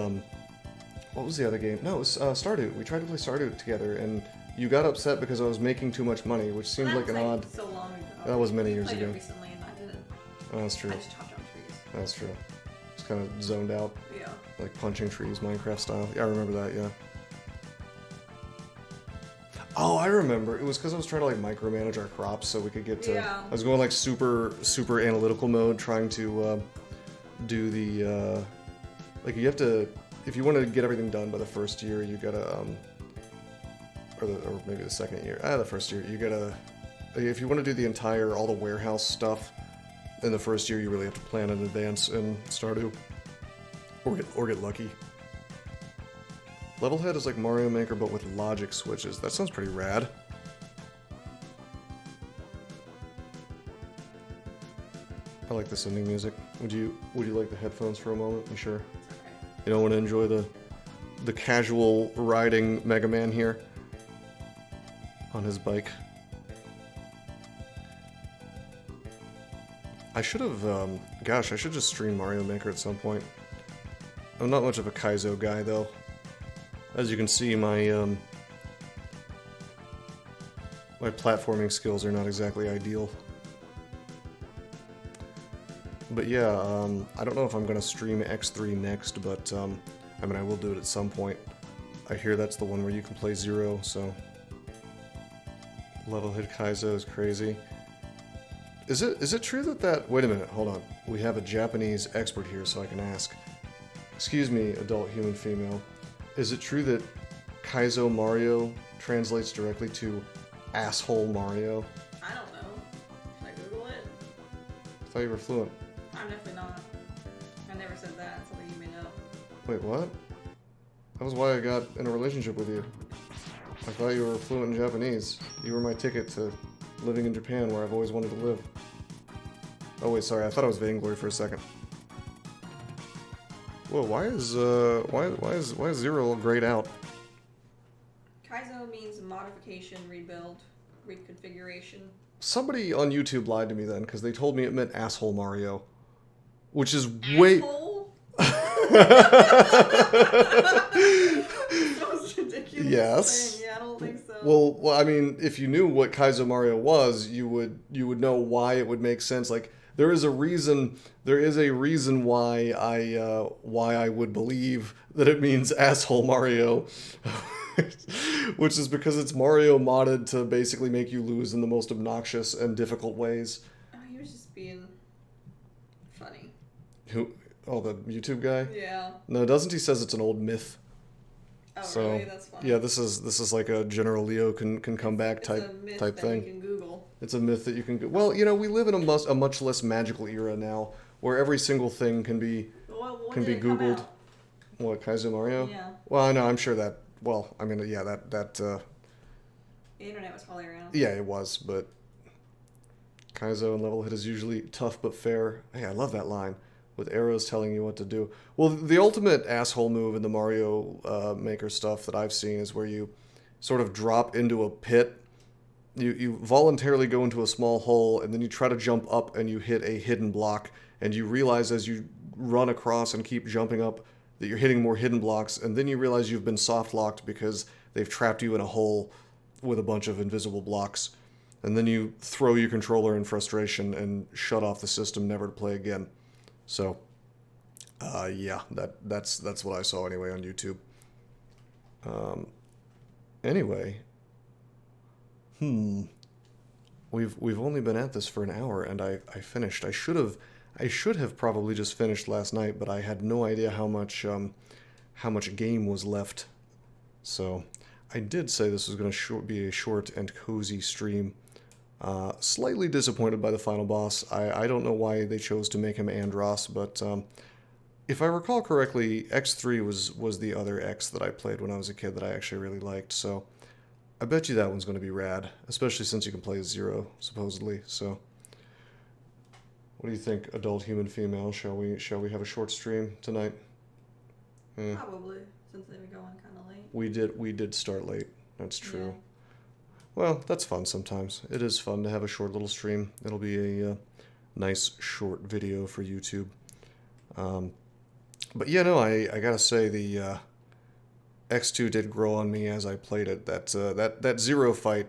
A: what was the other game? No, it was Stardew. We tried to play Stardew together, and you got upset because I was making too much money, which seemed
B: That
A: like
B: was,
A: an odd...
B: so long ago.
A: That was many
B: We
A: years
B: played
A: ago.
B: It recently, and I didn't.
A: Oh, that's true.
B: I just chopped down trees.
A: That's true. Just kind of zoned out.
B: Yeah.
A: Like punching trees, Minecraft style. Yeah, I remember that, yeah. Oh, I remember. It was because I was trying to like micromanage our crops so we could get to...
B: Yeah.
A: I was going like super analytical mode trying to do the... like you have to... If you want to get everything done by the first year, you gotta... or maybe the second year. The first year. You gotta... If you want to do all the warehouse stuff in the first year, you really have to plan in advance in Stardew. Or get lucky. Levelhead is like Mario Maker, but with logic switches. That sounds pretty rad. I like this ending music. Would you like the headphones for a moment? You sure?
B: Okay.
A: You don't want to enjoy the casual riding Mega Man here on his bike. I should have, gosh, I should just stream Mario Maker at some point. I'm not much of a Kaizo guy, though. As you can see, my platforming skills are not exactly ideal. But yeah, I don't know if I'm going to stream X3 next, but, I mean, I will do it at some point. I hear that's the one where you can play Zero, so... Levelhead Kaizo is crazy. Is it true that... Wait a minute, hold on. We have a Japanese expert here, so I can ask. Excuse me, adult human female. Is it true that Kaizo Mario translates directly to asshole Mario?
B: I don't know. Should I Google it?
A: I thought you were fluent.
B: I'm definitely not. I never said that. It's something you made up.
A: Wait, what? That was why I got in a relationship with you. I thought you were fluent in Japanese. You were my ticket to living in Japan, where I've always wanted to live. Oh wait, sorry. I thought I was Vainglory for a second. Whoa, why is Zero grayed out?
B: Kaizo means modification, rebuild, reconfiguration.
A: Somebody on YouTube lied to me then, because they told me it meant asshole Mario. which is way...
B: Asshole? Most ridiculous
A: Yes.
B: thing. Yeah, I don't think so.
A: Well, I mean, if you knew what Kaizo Mario was, you would know why it would make sense. Like, there is a reason why I would believe that it means asshole Mario, which is because it's Mario modded to basically make you lose in the most obnoxious and difficult ways.
B: Oh, he was just being funny.
A: Who? Oh, the YouTube guy?
B: Yeah.
A: No, doesn't he says it's an old myth?
B: Oh,
A: So,
B: really? That's funny.
A: yeah, this is like a General Leo can come back
B: It's
A: type
B: a myth
A: type
B: that
A: thing.
B: You can Google.
A: It's a myth that you can go. Well, you know, we live in a much less magical era now, where every single thing can be
B: What
A: can
B: did
A: be
B: it come
A: Googled.
B: out?
A: What, Kaizo Mario?
B: Yeah.
A: Well, I know. I'm sure that. Well, I mean, yeah, that
B: The internet was probably around.
A: yeah, it was, but Kaizo and level hit is usually tough but fair. Hey, I love that line. With arrows telling you what to do. Well, the ultimate asshole move in the Mario Maker stuff that I've seen is where you sort of drop into a pit. You voluntarily go into a small hole, and then you try to jump up, and you hit a hidden block, and you realize as you run across and keep jumping up that you're hitting more hidden blocks, and then you realize you've been soft locked because they've trapped you in a hole with a bunch of invisible blocks. And then you throw your controller in frustration and shut off the system, never to play again. So, yeah, that's what I saw anyway on YouTube. Anyway, we've only been at this for an hour, and I finished. I should have probably just finished last night, but I had no idea how much game was left. So, I did say this was going to be a short and cozy stream. Slightly disappointed by the final boss. I don't know why they chose to make him Andross, but if I recall correctly, X3 was the other X that I played when I was a kid that I actually really liked, so I bet you that one's going to be rad, especially since you can play as Zero, supposedly, so... What do you think, adult human female? Shall we have a short stream tonight?
B: Probably, since they were going kind of late.
A: We did start late, that's true.
B: Yeah.
A: Well, that's fun sometimes. It is fun to have a short little stream. It'll be a nice short video for YouTube. But yeah, no, I gotta say the X2 did grow on me as I played it. That Zero fight,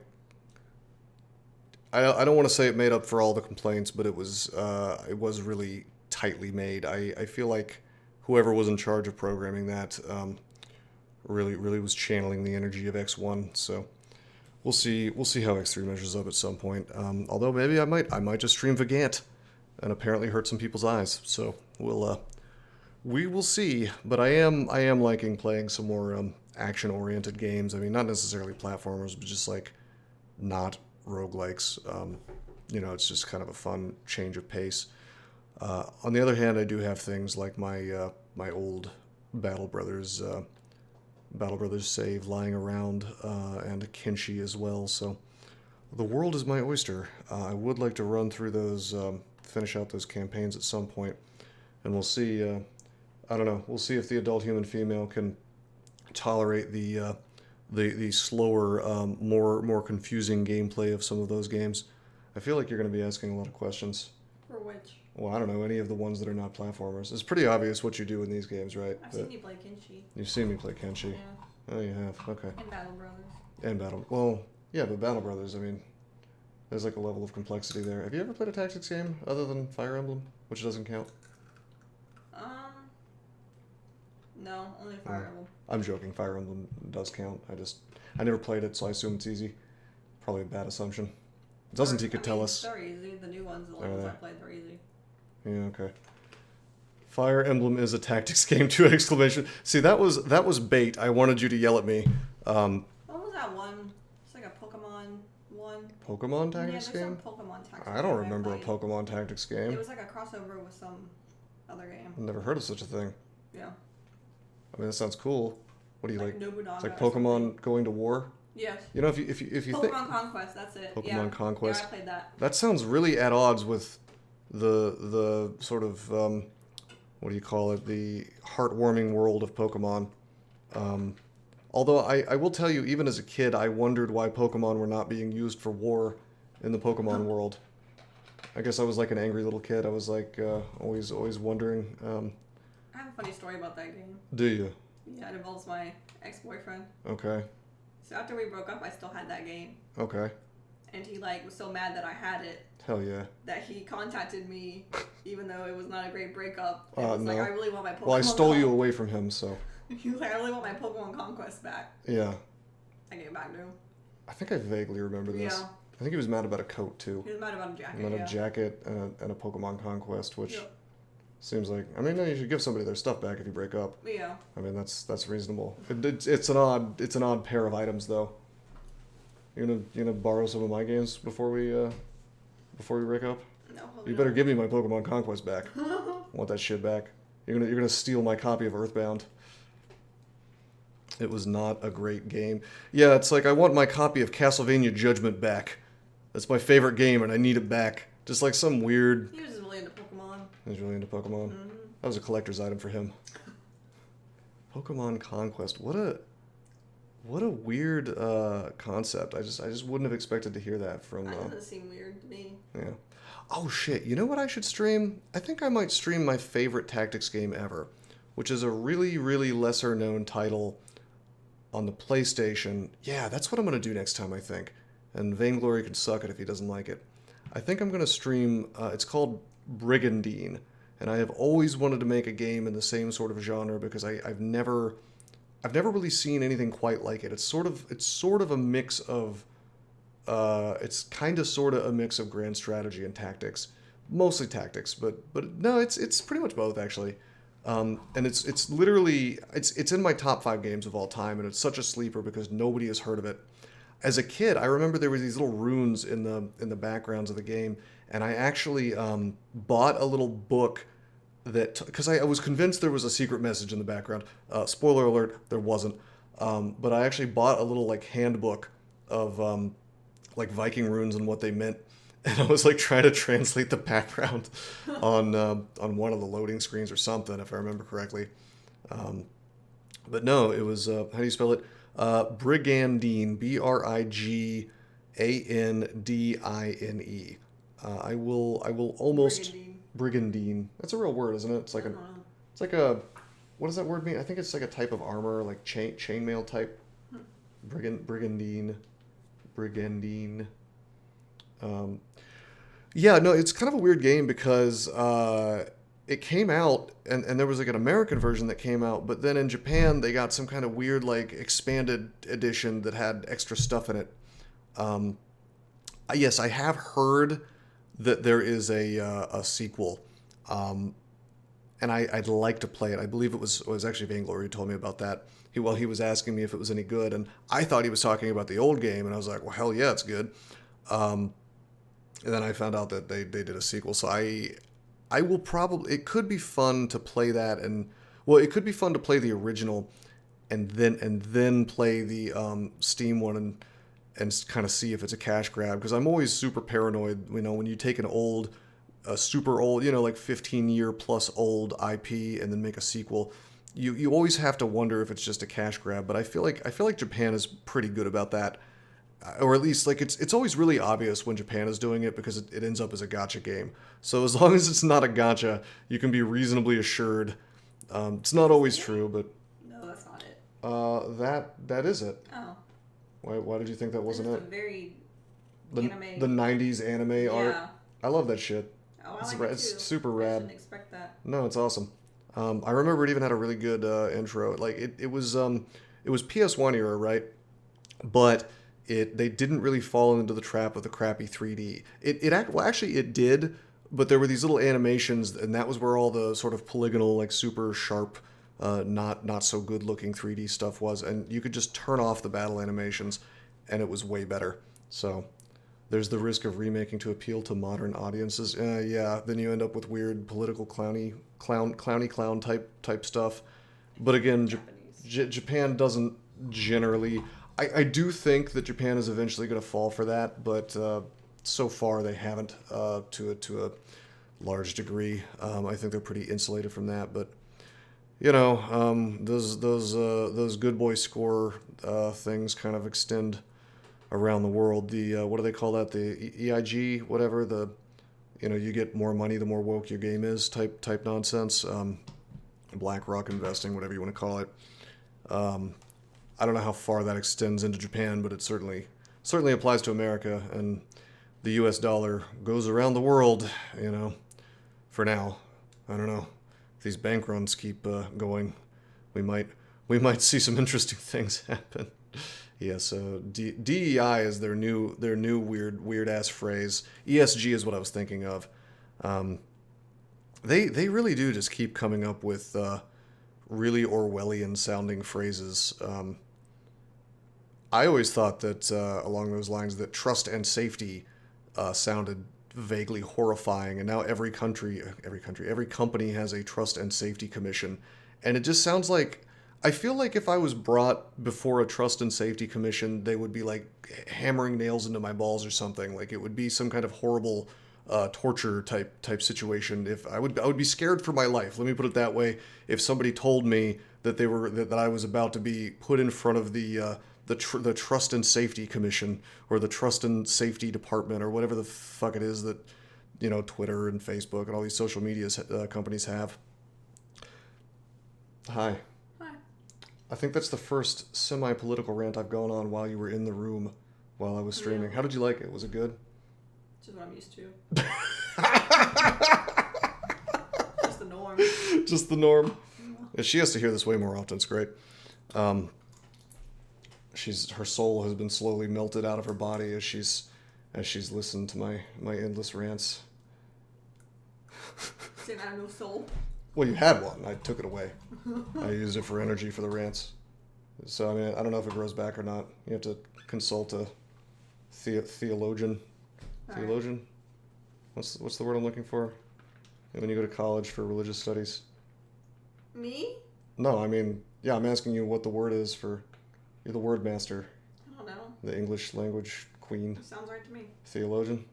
A: I don't want to say it made up for all the complaints, but it was really tightly made. I feel like whoever was in charge of programming that really was channeling the energy of X1. So. We'll see how X3 measures up at some point. Although maybe I might just stream Vagant and apparently hurt some people's eyes. So we will see. But I am liking playing some more action-oriented games. I mean, not necessarily platformers, but just like not roguelikes. You know, it's just kind of a fun change of pace. On the other hand, I do have things like my my old Battle Brothers save lying around, and a Kinshi as well, so the world is my oyster. I would like to run through those, finish out those campaigns at some point, and we'll see, I don't know, we'll see if the adult human female can tolerate the slower, more confusing gameplay of some of those games. I feel like you're going to be asking a lot of questions.
B: For which?
A: Well, I don't know, any of the ones that are not platformers. It's pretty obvious what you do in these games, right?
B: I've seen you play Kinshi.
A: You've seen me play Kenshi.
B: Yeah.
A: Oh, you have? Okay.
B: And Battle Brothers.
A: And Well, yeah, but Battle Brothers, I mean, there's like a level of complexity there. Have you ever played a tactics game other than Fire Emblem, which doesn't count?
B: No, only Fire Emblem.
A: I'm joking, Fire Emblem does count. I never played it, so I assume it's easy. Probably a bad assumption. Doesn't he could tell us.
B: They're easy. The new ones, the ones I played, they're easy.
A: Yeah, okay. Fire Emblem is a tactics game, 2 exclamation. See, that was bait. I wanted you to yell at me.
B: What was that one? It's like a Pokemon one.
A: Pokemon tactics
B: yeah,
A: game?
B: Some Pokemon tactics
A: I don't remember a Pokemon tactics game.
B: It was like a crossover with some other game.
A: I've never heard of such a thing.
B: Yeah.
A: I mean, that sounds cool. What do you like?
B: Nobunaga
A: It's like Pokemon going to war?
B: Yes.
A: You know, if you
B: Pokemon
A: think
B: Conquest, that's it.
A: Pokemon Conquest.
B: Yeah, I played that.
A: That sounds really at odds with the sort of what do you call it? The heartwarming world of Pokemon. Although I will tell you, even as a kid, I wondered why Pokemon were not being used for war in the Pokemon world. I guess I was like an angry little kid. I was like always wondering.
B: I have a funny story about that game.
A: Do you?
B: Yeah, it involves my ex-boyfriend.
A: Okay.
B: So after we broke up, I still had that game.
A: Okay.
B: And he like was so mad that I had it.
A: Hell yeah.
B: That he contacted me, even though it was not a great breakup.
A: No.
B: Like, I really want my Pokemon.
A: Well, I stole you away from him, so.
B: He was like, I really want my Pokemon Conquest back.
A: Yeah.
B: I gave it back to him.
A: I think I vaguely remember this.
B: Yeah.
A: I think he was mad about a coat too.
B: He was mad about a jacket.
A: About a jacket and a Pokemon Conquest, which
B: Yep.
A: seems like. I mean, no, you should give somebody their stuff back if you break up.
B: Yeah.
A: I mean, that's reasonable. It's an odd pair of items though. You gonna borrow some of my games before we break up?
B: No.
A: You better give me my Pokemon Conquest back. I want that shit back. You're gonna steal my copy of Earthbound. It was not a great game. Yeah, it's like I want my copy of Castlevania Judgment back. That's my favorite game, and I need it back. Just like some weird.
B: He was just really into Pokemon.
A: He was really into Pokemon.
B: Mm-hmm.
A: That was a collector's item for him. Pokemon Conquest. What a weird concept. I just wouldn't have expected to hear that from.
B: That doesn't seem weird to me.
A: Yeah. Oh shit! You know what I should stream? I think I might stream my favorite tactics game ever, which is a really, really lesser known title on the PlayStation. Yeah, that's what I'm gonna do next time, I think. And Vainglory could suck it if he doesn't like it. I think I'm gonna stream. It's called Brigandine, and I have always wanted to make a game in the same sort of genre because I've never really seen anything quite like it. It's sort of a mix of. It's kind of sort of a mix of grand strategy and tactics, mostly tactics, but no, it's pretty much both actually. And it's literally it's in my top 5 games of all time, and it's such a sleeper because nobody has heard of it. As a kid, I remember there were these little runes in the backgrounds of the game, and I actually bought a little book that because I was convinced there was a secret message in the background. Spoiler alert, there wasn't. But I actually bought a little like handbook of like Viking runes and what they meant, and I was like trying to translate the background on one of the loading screens or something, if I remember correctly. But no, it was how do you spell it? Brigandine, Brigandine. I will almost Brigandine. That's a real word, isn't it? It's like a what does that word mean? I think it's like a type of armor, like chainmail type. Brigandine. Yeah, no, it's kind of a weird game because it came out and there was like an American version that came out, but then in Japan they got some kind of weird like expanded edition that had extra stuff in it. Yes, I have heard that there is a sequel, and I'd like to play it. I believe it was actually Vainglory who told me about that. He was asking me if it was any good, and I thought he was talking about the old game, and I was like, well, hell yeah, it's good. And then I found out that they did a sequel, so I will probably, it could be fun to play that, and well, it could be fun to play the original, and then play the Steam one and kind of see if it's a cash grab, because I'm always super paranoid, when you take a super old, like 15-year plus old IP and then make a sequel. You always have to wonder if it's just a cash grab, but I feel like Japan is pretty good about that, or at least like it's always really obvious when Japan is doing it because it ends up as a gacha game. So as long as it's not a gacha, you can be reasonably assured. It's not always true, but
B: no, that's not it.
A: That is it.
B: Oh.
A: Why did you think that wasn't it?
B: Very
A: the
B: anime.
A: The 90s anime art. I love that shit.
B: Oh, I like it too.
A: It's super rad.
B: I didn't expect that.
A: No, it's awesome. I remember it even had a really good intro. Like it was PS1 era, right? But they didn't really fall into the trap of the crappy 3D. Actually it did, but there were these little animations, and that was where all the sort of polygonal, like super sharp, not so good looking 3D stuff was, and you could just turn off the battle animations, and it was way better. So there's the risk of remaking to appeal to modern audiences. Yeah, then you end up with weird political clowny clown type stuff. But again, Japan doesn't generally. I do think that Japan is eventually going to fall for that, but so far they haven't to a large degree. I think they're pretty insulated from that, but those good boy score things kind of extend around the world. The what do they call that? The EIG, whatever, the you get more money the more woke your game is type nonsense. BlackRock investing, whatever you want to call it. I don't know how far that extends into Japan, but it certainly applies to America, and the U.S. dollar goes around the world, for now. I don't know. If these bank runs keep going, we might see some interesting things happen. Yeah, so DEI is their new weird ass phrase. ESG is what I was thinking of. They really do just keep coming up with really Orwellian sounding phrases. I always thought that along those lines that trust and safety sounded vaguely horrifying, and now every company has a trust and safety commission, and it just sounds like, I feel like if I was brought before a trust and safety commission, they would be like hammering nails into my balls or something. Like it would be some kind of horrible torture type situation. If I would be scared for my life. Let me put it that way. If somebody told me that that I was about to be put in front of the Trust and Safety Commission or the Trust and Safety Department or whatever the fuck it is that Twitter and Facebook and all these social media companies have. Hi. I think that's the first semi-political rant I've gone on while you were in the room while I was streaming. Yeah. How did you like it? Was it good?
B: Just what I'm used to. Just the norm.
A: Just the norm. Yeah, she has to hear this way more often. It's great. Her soul has been slowly melted out of her body as she's listened to my endless rants.
B: Saying I have no soul.
A: Well, you had one. I took it away. I used it for energy for the rants. So, I mean, I don't know if it grows back or not. You have to consult a theologian. Theologian? What's the word I'm looking for? And when you go to college for religious studies.
B: Me?
A: No, I mean, yeah, I'm asking you what the word is for... You're the word master.
B: I don't know.
A: The English language queen.
B: It sounds right to me.
A: Theologian?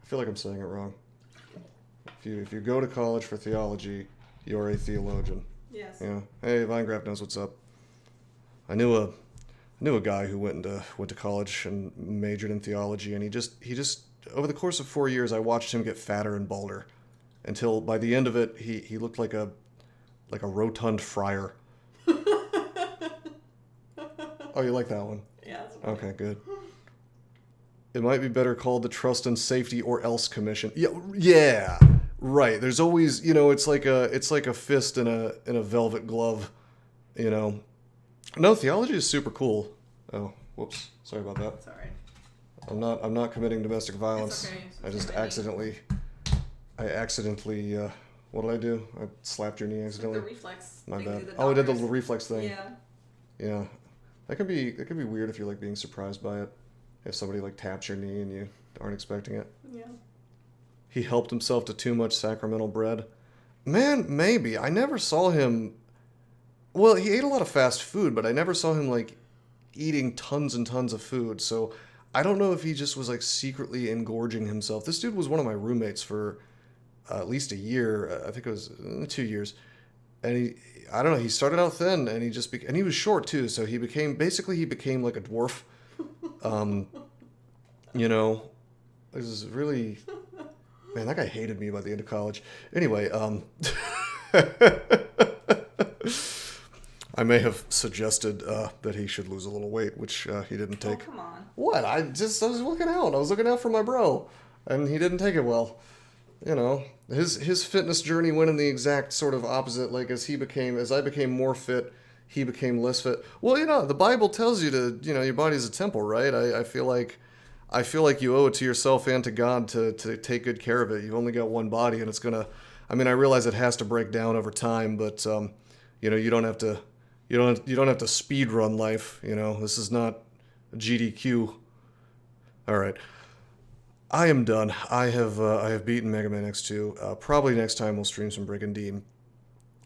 A: I feel like I'm saying it wrong. If you go to college for theology... You're a theologian.
B: Yes.
A: Yeah. Hey, Vinegraph knows what's up. I knew a guy who went to college and majored in theology, and he just over the course of 4 years, I watched him get fatter and balder, until by the end of it, he looked like a rotund friar. Oh, you like that one?
B: Yeah. That's
A: okay, good. It might be better called the Trust and Safety or Else Commission. Yeah. Right. There's always, it's like a fist in a velvet glove, No, theology is super cool. Oh, whoops. Sorry about that.
B: It's all right.
A: I'm not committing domestic violence.
B: It's okay.
A: I just accidentally, what did I do? I slapped your knee accidentally.
B: The reflex.
A: My bad. Oh, I did the little reflex thing.
B: Yeah.
A: Yeah. That could be weird if you're like being surprised by it. If somebody like taps your knee and you aren't expecting it.
B: Yeah.
A: He helped himself to too much sacramental bread. Man, maybe. I never saw him... Well, he ate a lot of fast food, but I never saw him, like, eating tons and tons of food. So I don't know if he just was, like, secretly engorging himself. This dude was one of my roommates for at least a year. I think it was 2 years. And I don't know, he started out thin, and and he was short, too. So he became like a dwarf. This is really... Man, that guy hated me by the end of college. Anyway, I may have suggested that he should lose a little weight, which he didn't take.
B: Oh, come on.
A: What? I was looking out. I was looking out for my bro, and he didn't take it well. His fitness journey went in the exact sort of opposite. Like as I became more fit, he became less fit. Well, the Bible tells you to, your body's a temple, right? I feel like you owe it to yourself and to God to take good care of it. You've only got one body, and it's gonna. I mean, I realize it has to break down over time, but you don't have to speed run life. This is not GDQ. All right, I am done. I have beaten Megaman X2. Probably next time we'll stream some Brick and Dean.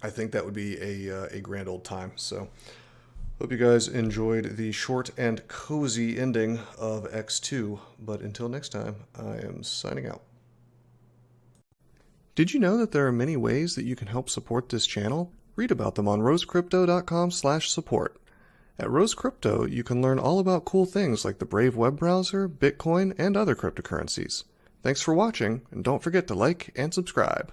A: I think that would be a grand old time. So. Hope you guys enjoyed the short and cozy ending of X2, but until next time, I am signing out. Did you know that there are many ways that you can help support this channel? Read about them on rosecrypto.com/support. At Rose Crypto, you can learn all about cool things like the Brave web browser, Bitcoin, and other cryptocurrencies. Thanks for watching, and don't forget to like and subscribe.